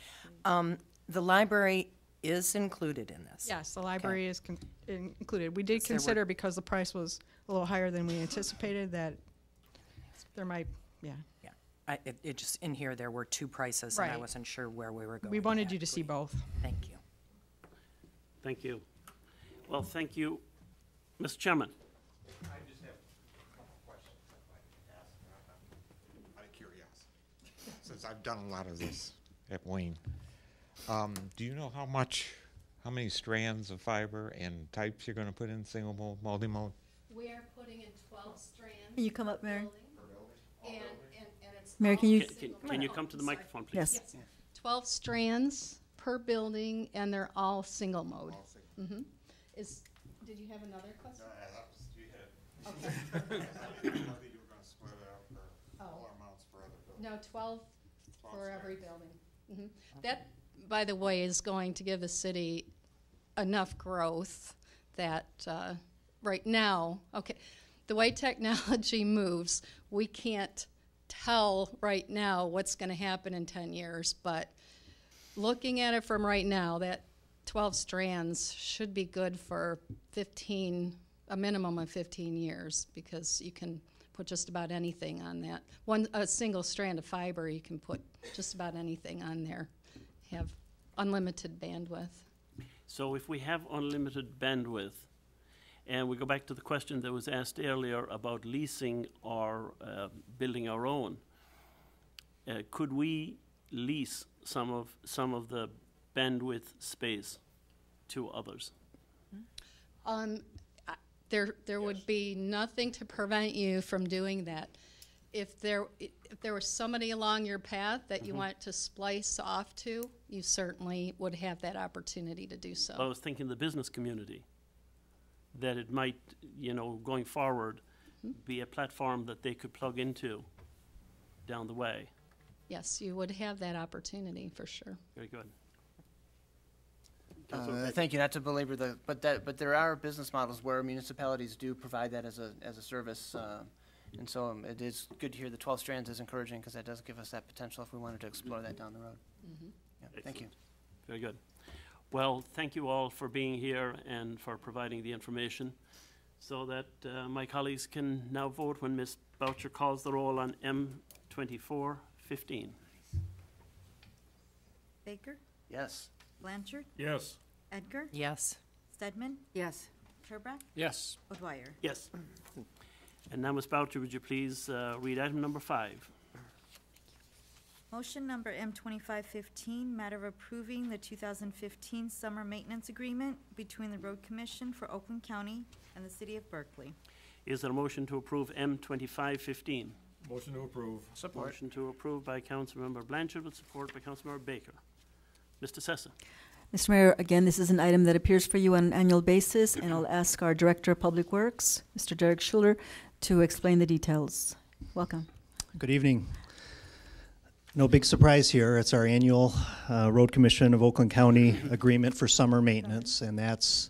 The library is included in this. Yes, the library is included. We did Yes, there were- consider, because the price was a little higher than we anticipated, that there might, yeah. Yeah, it just, in here, there were two prices, and I Right. wasn't sure where we were going. We with wanted that. you to see both. Thank you. Thank you. Well, thank you. Mr. Chairman. I just have a couple questions I'd like to ask out of curiosity, since I've done a lot of this at Wayne. Do you know how many strands of fiber and types you're going to put in single mode, multi-mode? We are putting in 12 strands. Can you come up, Mary? And it's Mary, can you? Can you come to the microphone, please? Yes. 12 strands per building, and they're all single mode. Did you have another question? Okay. No, 12 for every building. That, by the way, is going to give the city enough growth that right now, okay, the way technology moves, we can't tell right now what's going to happen in 10 years, but looking at it from right now, that 12 strands should be good for a minimum of 15 years, because you can put just about anything on that. A single strand of fiber, you can put just about anything on there, have unlimited bandwidth. So if we have unlimited bandwidth, and we go back to the question that was asked earlier about leasing or building our own, could we lease some of the bandwidth space to others? There would be nothing to prevent you from doing that. If there was somebody along your path that you want to splice off to, you certainly would have that opportunity to do so. I was thinking the business community, that it might, going forward, be a platform that they could plug into down the way. Yes, you would have that opportunity for sure. Very good. Thank you. Not to belabor but there are business models where municipalities do provide that as a service, and so it is good to hear the 12 strands is encouraging, because that does give us that potential if we wanted to explore that down the road. Yeah, thank you. Very good. Well, thank you all for being here and for providing the information, so that my colleagues can now vote when Ms. Boucher calls the roll on M2415. Baker? Yes. Blanchard? Yes. Edgar? Yes. Stedman? Yes. Turbrack? Yes. O'Dwyer? Yes. And now, Ms. Boucher, would you please read item number 5? Motion number M2515, matter of approving the 2015 summer maintenance agreement between the Road Commission for Oakland County and the City of Berkeley. Is there a motion to approve M2515? Motion to approve. Support. Motion to approve by Councilmember Blanchard with support by Councilmember Baker. Mr. Sessa. Mr. Mayor, again, this is an item that appears for you on an annual basis, and I'll ask our Director of Public Works, Mr. Derek Schuler, to explain the details. Welcome. Good evening. No big surprise here. It's our annual Road Commission of Oakland County agreement for summer maintenance, and that's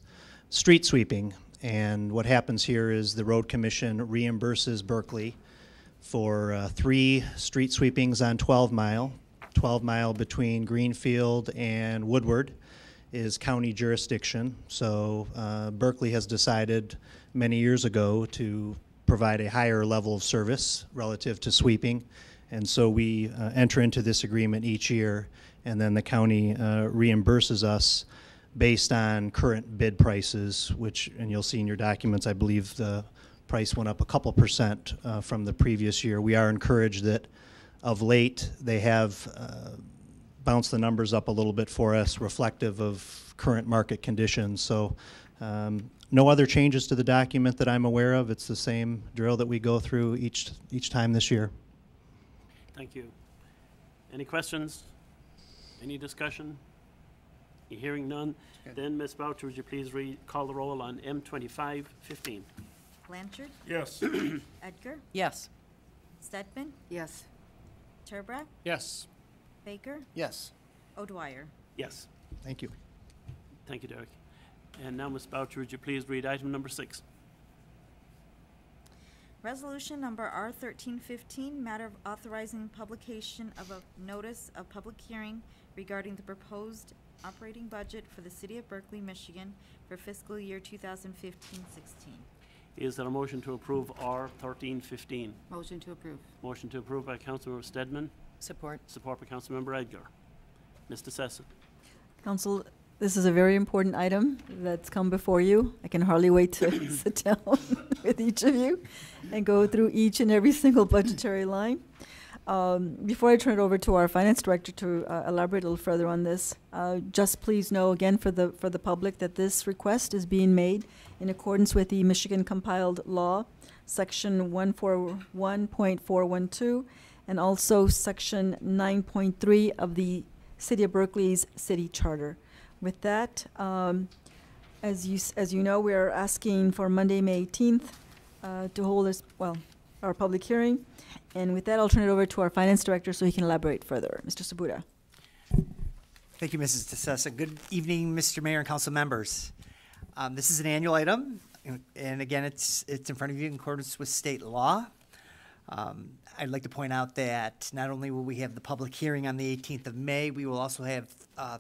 street sweeping. And what happens here is the Road Commission reimburses Berkley for 3 street sweepings on 12 Mile. 12 Mile between Greenfield and Woodward is county jurisdiction. So Berkley has decided many years ago to provide a higher level of service relative to sweeping. And so we enter into this agreement each year, and then the county reimburses us based on current bid prices, which, and you'll see in your documents, I believe the price went up a couple percent from the previous year. We are encouraged that of late they have bounced the numbers up a little bit for us, reflective of current market conditions. So no other changes to the document that I'm aware of. It's the same drill that we go through each time this year. Thank you. Any questions? Any discussion? Hearing none. Then, Ms. Boucher, would you please call the roll on M2515? Blanchard? Yes. Edgar? Yes. Stedman? Yes. Turbrack? Yes. Baker? Yes. O'Dwyer? Yes. Thank you. Thank you, Derek. And now, Ms. Boucher, would you please read item number 6? Resolution number R1315, matter of authorizing publication of a notice of public hearing regarding the proposed operating budget for the City of Berkley, Michigan for fiscal year 2015-16. Is there a motion to approve R 1315? Motion to approve. Motion to approve by Councilmember Stedman, Support. support by Councilmember Edgar. Mr. Sessa. Council, this is a very important item that's come before you. I can hardly wait to sit down with each of you and go through each and every single budgetary line. Before I turn it over to our finance director to elaborate a little further on this, just please know again for the public that this request is being made in accordance with the Michigan compiled law, section 141.412, and also section 9.3 of the City of Berkeley's city charter. With that, as you know, we are asking for Monday, May 18th, to hold our public hearing. And with that, I'll turn it over to our finance director so he can elaborate further. Mr. Sabuda. Thank you, Mrs. DeSessa. Good evening, Mr. Mayor and council members. This is an annual item, and again, it's in front of you in accordance with state law. I'd like to point out that not only will we have the public hearing on the 18th of May, we will also have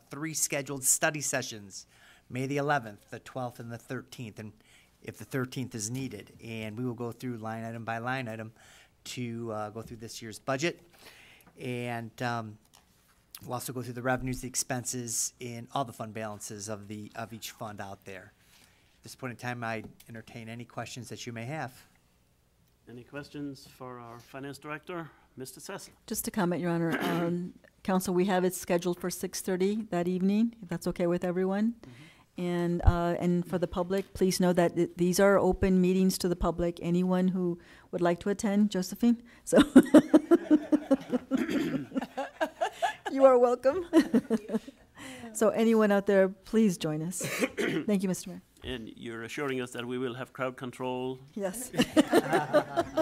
3 scheduled study sessions, May the 11th, the 12th, and the 13th, and if the 13th is needed. And we will go through line item by line item to go through this year's budget. And we'll also go through the revenues, the expenses, and all the fund balances of each fund out there. At this point in time, I entertain any questions that you may have. Any questions for our finance director, Mr. Sessa? Just to comment, Your Honor, Council, we have it scheduled for 6:30 that evening, if that's okay with everyone. And for the public, please know that these are open meetings to the public. Anyone who would like to attend, Josephine, so you are welcome. So anyone out there, please join us. Thank you, Mr. Mayor. And you're assuring us that we will have crowd control? Yes.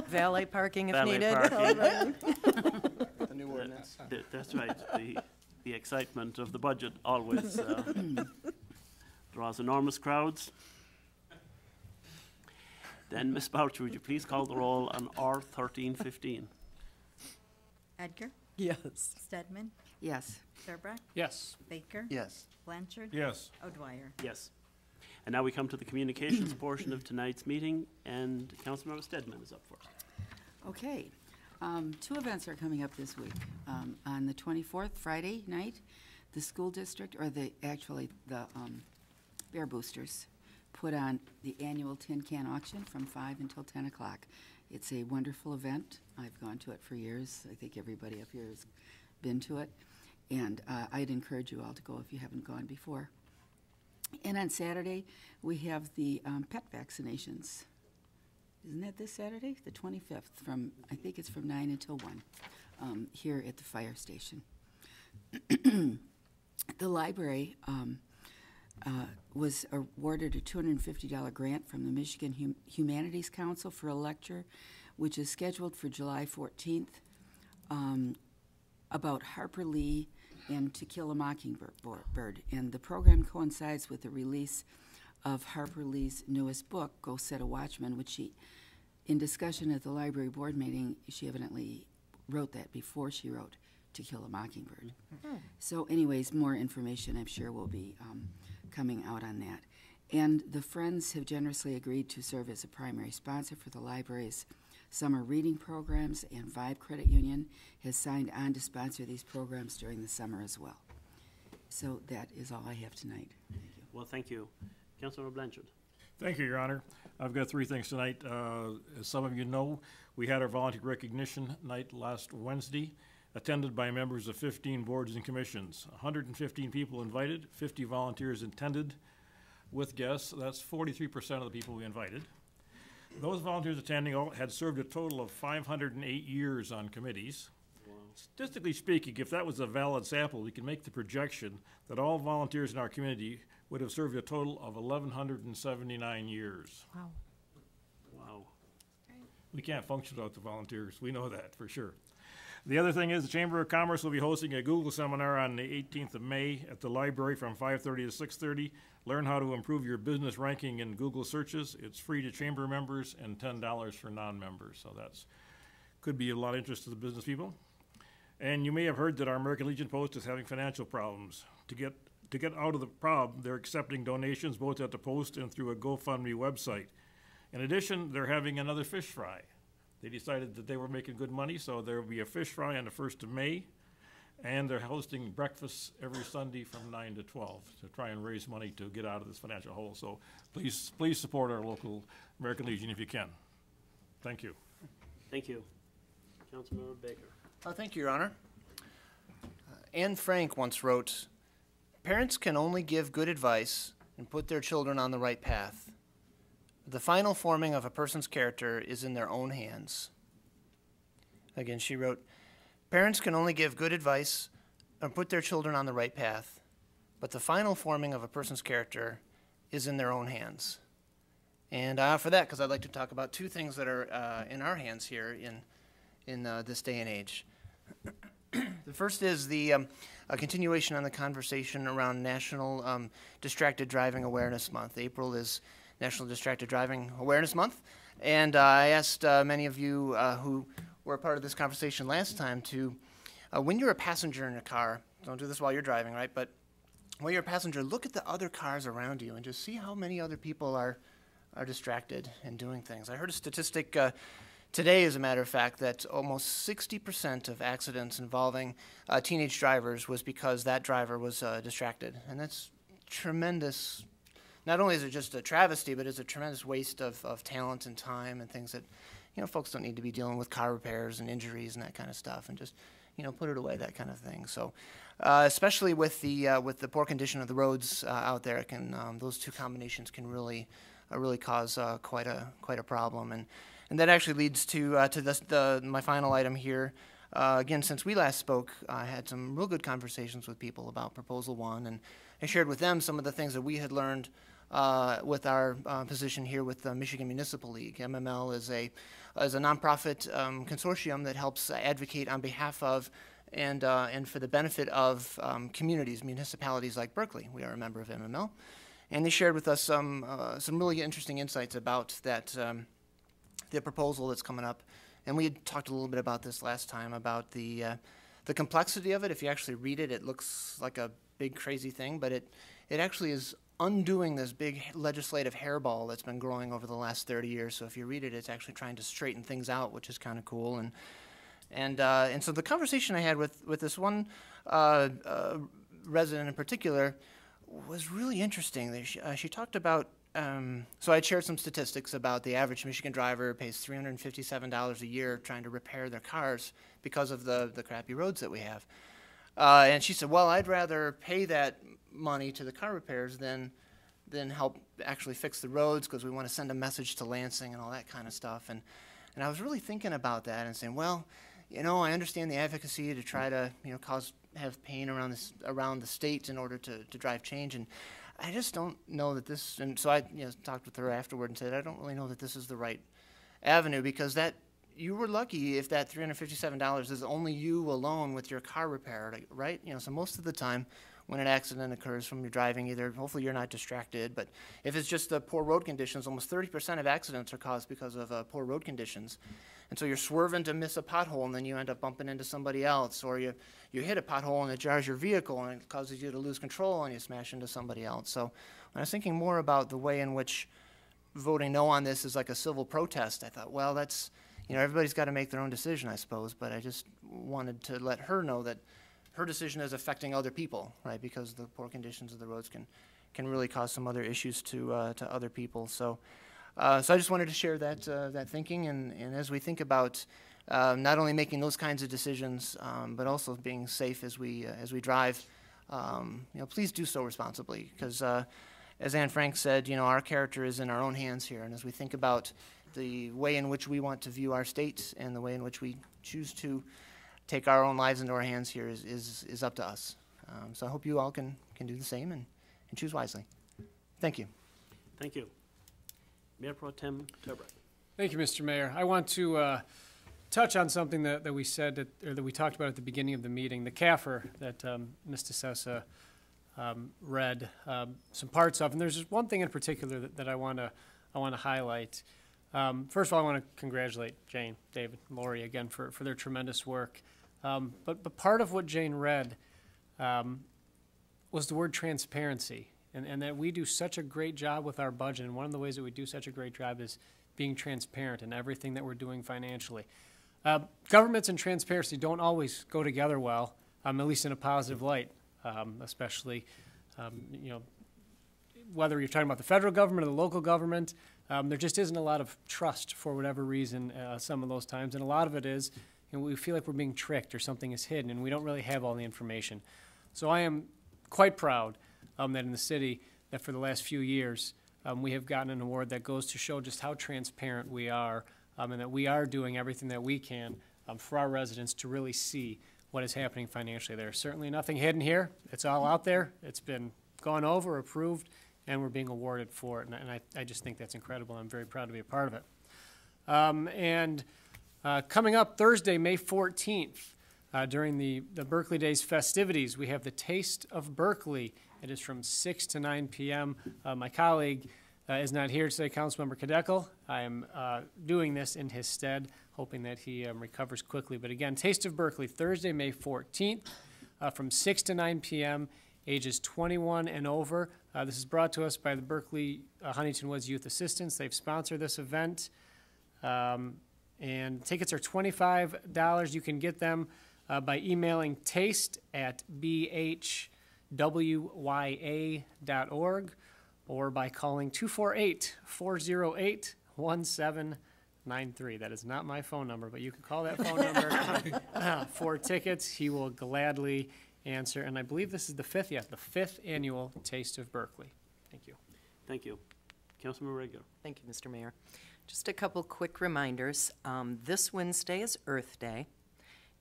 Valet parking if Valet needed. parking. The new ordinance. That's right. The excitement of the budget always draws enormous crowds. Then, Ms. Boucher, would you please call the roll on R 1315? Edgar? Yes. Stedman? Yes. Serbrook? Yes. Baker? Yes. Blanchard? Yes. O'Dwyer? Yes. And now we come to the communications portion of tonight's meeting, and Councilmember Stedman is up first. Okay. 2 events are coming up this week. On the 24th, Friday night, the school district, or the Bear Boosters, put on the annual tin can auction from 5 until 10 o'clock. It's a wonderful event. I've gone to it for years. I think everybody up here has been to it. And I'd encourage you all to go if you haven't gone before. And on Saturday, we have the pet vaccinations. Isn't that this Saturday? The 25th, I think it's from 9 until 1, here at the fire station. The library was awarded a $250 grant from the Michigan Humanities Council for a lecture, which is scheduled for July 14th, about Harper Lee and To Kill a Mockingbird. And the program coincides with the release of Harper Lee's newest book, Go Set a Watchman, which she, in discussion at the library board meeting, she evidently wrote that before she wrote To Kill a Mockingbird. So anyways, more information I'm sure will be coming out on that. And the Friends have generously agreed to serve as a primary sponsor for the library's summer reading programs, and Vibe Credit Union has signed on to sponsor these programs during the summer as well. So that is all I have tonight. Thank you. Well, thank you. Councilmember Blanchard. Thank you, Your Honor. I've got 3 things tonight. As some of you know, we had our volunteer recognition night last Wednesday, attended by members of 15 boards and commissions. 115 people invited, 50 volunteers attended with guests. That's 43% of the people we invited. Those volunteers attending had served a total of 508 years on committees. Wow. Statistically speaking, if that was a valid sample, we can make the projection that all volunteers in our community would have served a total of 1,179 years. Wow. Wow. We can't function without the volunteers. We know that for sure. The other thing is the Chamber of Commerce will be hosting a Google seminar on the 18th of May at the library from 5:30 to 6:30. Learn how to improve your business ranking in Google searches. It's free to chamber members and $10 for non-members. So that's could be a lot of interest to the business people. And you may have heard that our American Legion Post is having financial problems. To get out of the problem, they're accepting donations both at the Post and through a GoFundMe website. In addition, they're having another fish fry. They decided that they were making good money, so there will be a fish fry on the 1st of May, and they're hosting breakfasts every Sunday from 9 to 12 to try and raise money to get out of this financial hole. So please support our local American Legion if you can. Thank you. Thank you. Councilmember Baker. Thank you, Your Honor. Anne Frank once wrote, "Parents can only give good advice and put their children on the right path. The final forming of a person's character is in their own hands." Again, she wrote, "Parents can only give good advice and put their children on the right path, but the final forming of a person's character is in their own hands." And I offer that because I'd like to talk about two things that are in our hands here in this day and age. The first is a continuation on the conversation around National Distracted Driving Awareness Month. April is National Distracted Driving Awareness Month, and I asked many of you who were a part of this conversation last time to, when you're a passenger in a car, don't do this while you're driving, right, but when you're a passenger, look at the other cars around you and just see how many other people are distracted and doing things. I heard a statistic today, as a matter of fact, that almost 60% of accidents involving teenage drivers was because that driver was distracted. And that's tremendous. Not only is it just a travesty, but it's a tremendous waste of talent and time and things that, folks don't need to be dealing with car repairs and injuries and that kind of stuff, and just, put it away, that kind of thing. So, especially with the poor condition of the roads out there, it can those two combinations can really cause quite a problem. And that actually leads to my final item here. Again, since we last spoke, I had some real good conversations with people about Proposal 1, and I shared with them some of the things that we had learned with our position here with the Michigan Municipal League. MML is a nonprofit consortium that helps advocate on behalf of and for the benefit of communities, municipalities like Berkley. We are a member of MML, and they shared with us some really interesting insights about that. The proposal that's coming up, and we had talked a little bit about this last time about the complexity of it. If you actually read it, it looks like a big crazy thing, but it actually is undoing this big legislative hairball that's been growing over the last 30 years. So if you read it, it's actually trying to straighten things out, which is kind of cool. And so the conversation I had with this one resident in particular was really interesting. She talked about. So I shared some statistics about the average Michigan driver pays $357 a year trying to repair their cars because of the crappy roads that we have. And she said, well, I'd rather pay that money to the car repairs than help actually fix the roads because we want to send a message to Lansing and all that kind of stuff. And I was really thinking about that and saying, well, I understand the advocacy to try to, have pain around the state in order to drive change. And I just don't know that this, and so I talked with her afterward and said, I don't really know that this is the right avenue, because that you were lucky if that $357 is only you alone with your car repaired, right? So most of the time when an accident occurs from your driving, either hopefully you're not distracted, but if it's just the poor road conditions, almost 30% of accidents are caused because of poor road conditions. And so you're swerving to miss a pothole, and then you end up bumping into somebody else, or you hit a pothole and it jars your vehicle and it causes you to lose control and you smash into somebody else. So when I was thinking more about the way in which voting no on this is like a civil protest, I thought, well, that's, everybody's got to make their own decision, I suppose, but I just wanted to let her know that her decision is affecting other people, right, because the poor conditions of the roads can really cause some other issues to other people. So I just wanted to share that thinking, and as we think about not only making those kinds of decisions, but also being safe as we drive, please do so responsibly, because as Anne Frank said, our character is in our own hands here, and as we think about the way in which we want to view our state and the way in which we choose to take our own lives into our hands here is up to us. So I hope you all can do the same and choose wisely. Thank you. Thank you. Mayor Pro Tem Turbrack. Thank you, Mr. Mayor. I want to touch on something that we said, or that we talked about at the beginning of the meeting, the CAFR that Ms. DeSessa read some parts of. And there's just one thing in particular that I want to highlight. First of all, I want to congratulate Jane, David, and Lori again for their tremendous work. But part of what Jane read was the word transparency, and that we do such a great job with our budget. And one of the ways that we do such a great job is being transparent in everything that we're doing financially. Governments and transparency don't always go together well, at least in a positive light, especially, whether you're talking about the federal government or the local government. There just isn't a lot of trust for whatever reason some of those times, and a lot of it is we feel like we're being tricked or something is hidden, and we don't really have all the information. So I am quite proud that in the city, that for the last few years, we have gotten an award that goes to show just how transparent we are, and that we are doing everything that we can for our residents to really see what is happening financially. There's certainly nothing hidden here. It's all out there. It's been gone over, approved, and we're being awarded for it. And I just think that's incredible. I'm very proud to be a part of it. Coming up Thursday, May 14th, during the Berkeley Days festivities, we have the Taste of Berkeley. It is from 6 to 9 p.m. My colleague is not here today, Councilmember Kadekel. I am doing this in his stead, hoping that he recovers quickly. But again, Taste of Berkeley, Thursday, May 14th, from 6 to 9 p.m., ages 21 and over. This is brought to us by the Berkeley Huntington Woods Youth Assistance. They've sponsored this event. And tickets are $25. You can get them by emailing taste@bhwya.org or by calling 248-408-1793. That is not my phone number, but you can call that phone number for tickets. He will gladly answer. And I believe this is the fifth annual Taste of Berkeley. Thank you. Thank you. Councilman Regular. Thank you, Mr. Mayor. Just a couple quick reminders. This Wednesday is Earth Day,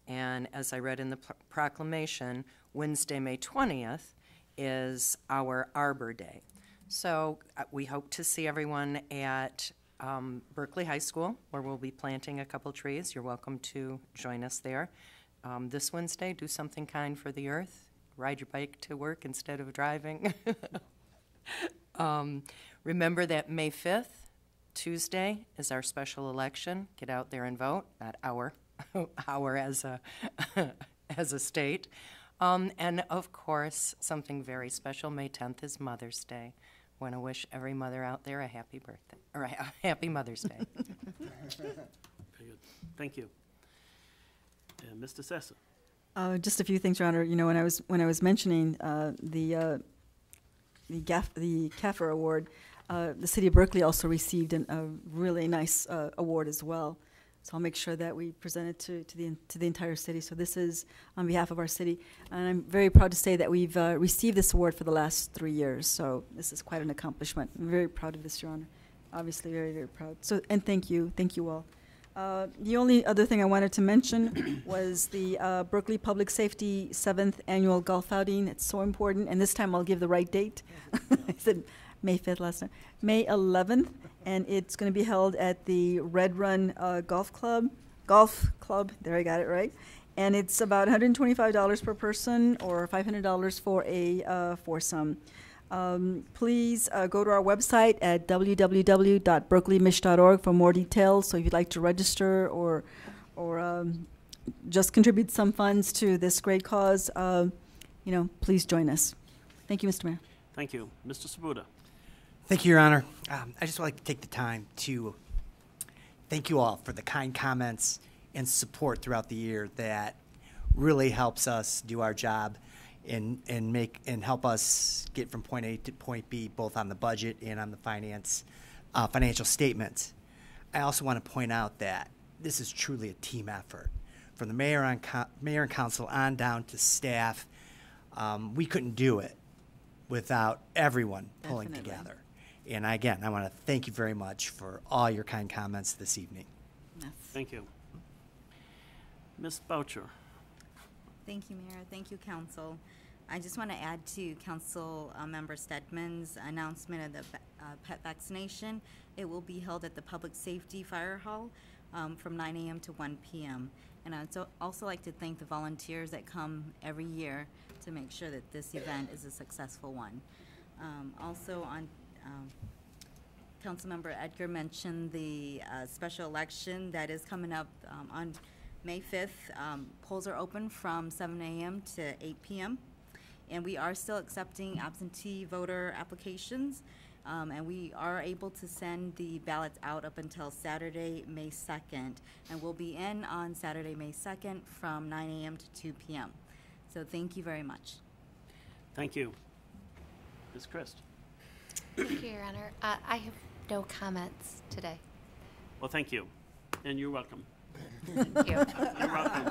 and as I read in the proclamation, Wednesday, May 20th is our Arbor Day. So we hope to see everyone at Berkeley High School, where we'll be planting a couple trees. You're welcome to join us there. This Wednesday, do something kind for the earth. Ride your bike to work instead of driving. Remember that May 5th, Tuesday, is our special election. Get out there and vote. Not our as a as a state. And of course, something very special. May 10th is Mother's Day. Want to wish every mother out there a happy birthday or a happy Mother's Day. Very good. Thank you. Mr. Sessa. Just a few things, Your Honor. You know, when I was mentioning the CAFR award, the City of Berkeley also received a really nice award as well. So I'll make sure that we present it to the entire city. So this is on behalf of our city, and I'm very proud to say that we've received this award for the last 3 years. So this is quite an accomplishment. I'm very proud of this, Your Honor. Obviously, very, very proud. So, and thank you all. The only other thing I wanted to mention was the Berkeley Public Safety 7th Annual Golf Outing. It's so important, and this time I'll give the right date. I said May 5th last time. May 11th, and it's going to be held at the Red Run Golf Club. There, I got it right. And it's about $125 per person or $500 for a foursome. Please go to our website at www.berkleymich.org for more details. So if you'd like to register or just contribute some funds to this great cause, please join us. Thank you, Mr. Mayor. Thank you. Mr. Sabuda. Thank you, Your Honor. I just would like to take the time to thank you all for the kind comments and support throughout the year that really helps us do our job and help us get from point A to point B, both on the budget and on the financial statements. I also want to point out that this is truly a team effort. From the mayor and council on down to staff, we couldn't do it without everyone pulling together. And again, I want to thank you very much for all your kind comments this evening. Yes. Thank you. Ms. Boucher. Thank you, Mayor. Thank you, Council. I just want to add to Council Member Stedman's announcement of the pet vaccination. It will be held at the Public Safety Fire Hall from 9 a.m. to 1 p.m. And I'd also like to thank the volunteers that come every year to make sure that this event is a successful one. Also on Councilmember Edgar mentioned the special election that is coming up on May 5th. Polls are open from 7 a.m. to 8 p.m. And we are still accepting absentee voter applications. And we are able to send the ballots out up until Saturday, May 2nd. And we'll be in on Saturday, May 2nd from 9 a.m. to 2 p.m. So thank you very much. Thank you. Ms. Christ. Thank you, Your Honor. I have no comments today. Well, thank you. And you're welcome. Thank you. You're welcome.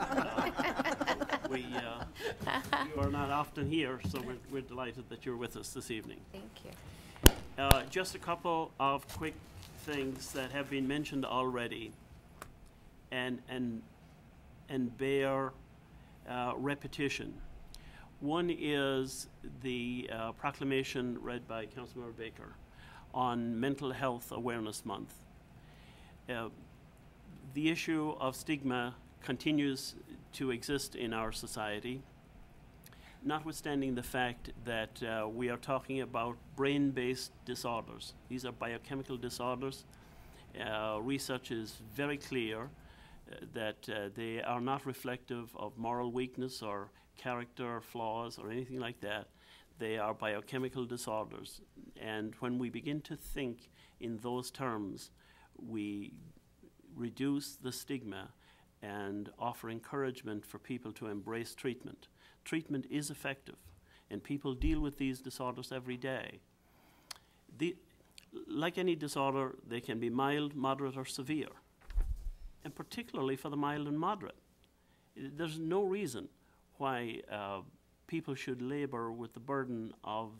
You are not often here, so we're delighted that you're with us this evening. Thank you. Just a couple of quick things that have been mentioned already and bear repetition. One is the proclamation read by Councilmember Baker on Mental Health Awareness Month. The issue of stigma continues to exist in our society, notwithstanding the fact that we are talking about brain-based disorders. These are biochemical disorders. Research is very clear that they are not reflective of moral weakness or character flaws or anything like that. They are biochemical disorders. And when we begin to think in those terms, we reduce the stigma and offer encouragement for people to embrace treatment. Treatment is effective, and people deal with these disorders every day. Like any disorder, they can be mild, moderate, or severe, and particularly for the mild and moderate. There's no reason why people should labor with the burden of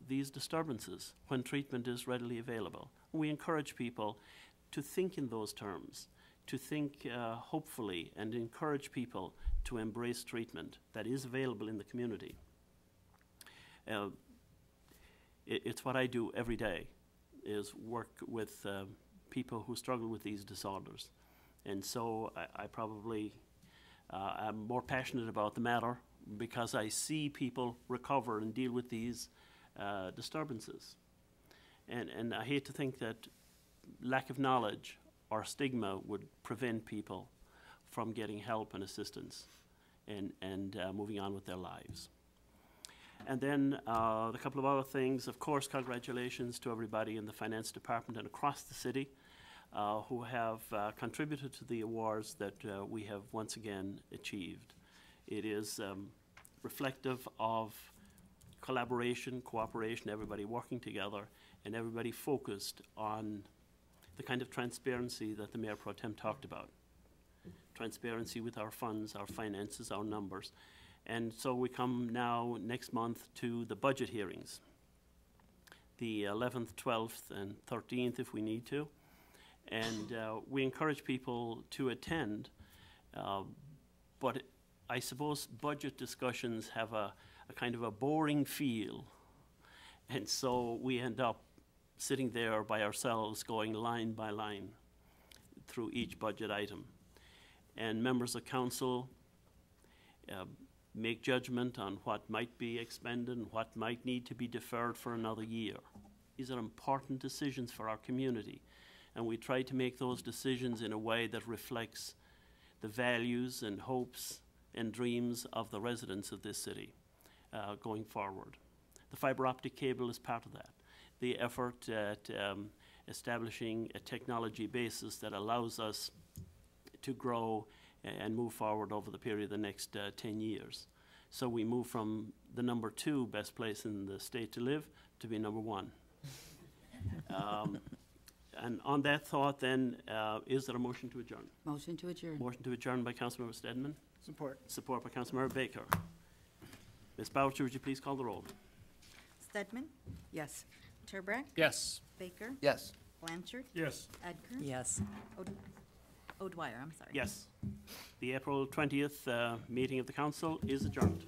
these disturbances when treatment is readily available. We encourage people to think in those terms, to think hopefully, and encourage people to embrace treatment that is available in the community. It's what I do every day, is work with people who struggle with these disorders. And so I probably am more passionate about the matter because I see people recover and deal with these disturbances. And I hate to think that lack of knowledge or stigma would prevent people from getting help and assistance and moving on with their lives. And then a couple of other things. Of course, congratulations to everybody in the finance department and across the city who have contributed to the awards that we have once again achieved. It is reflective of collaboration, cooperation, everybody working together, and everybody focused on the kind of transparency that the Mayor Pro Tem talked about. Transparency with our funds, our finances, our numbers. And so we come now next month to the budget hearings, the 11th, 12th, and 13th if we need to. And we encourage people to attend, but I suppose budget discussions have a kind of a boring feel. And so we end up sitting there by ourselves going line by line through each budget item. And members of council make judgment on what might be expended and what might need to be deferred for another year. These are important decisions for our community, and we try to make those decisions in a way that reflects the values and hopes and dreams of the residents of this city going forward. The fiber optic cable is part of that. The effort at establishing a technology basis that allows us to grow and move forward over the period of the next 10 years. So we move from the number 2 best place in the state to live to be number 1. And on that thought then, is there a motion to adjourn? Motion to adjourn. Motion to adjourn by Councilmember Stedman. Support. Support by Councilmember Baker. Ms. Boucher, would you please call the roll? Stedman? Yes. Turbrack? Yes. Baker? Yes. Blanchard? Yes. Edgar? Yes. O'Dwyer, I'm sorry. Yes. The April 20th meeting of the council is adjourned.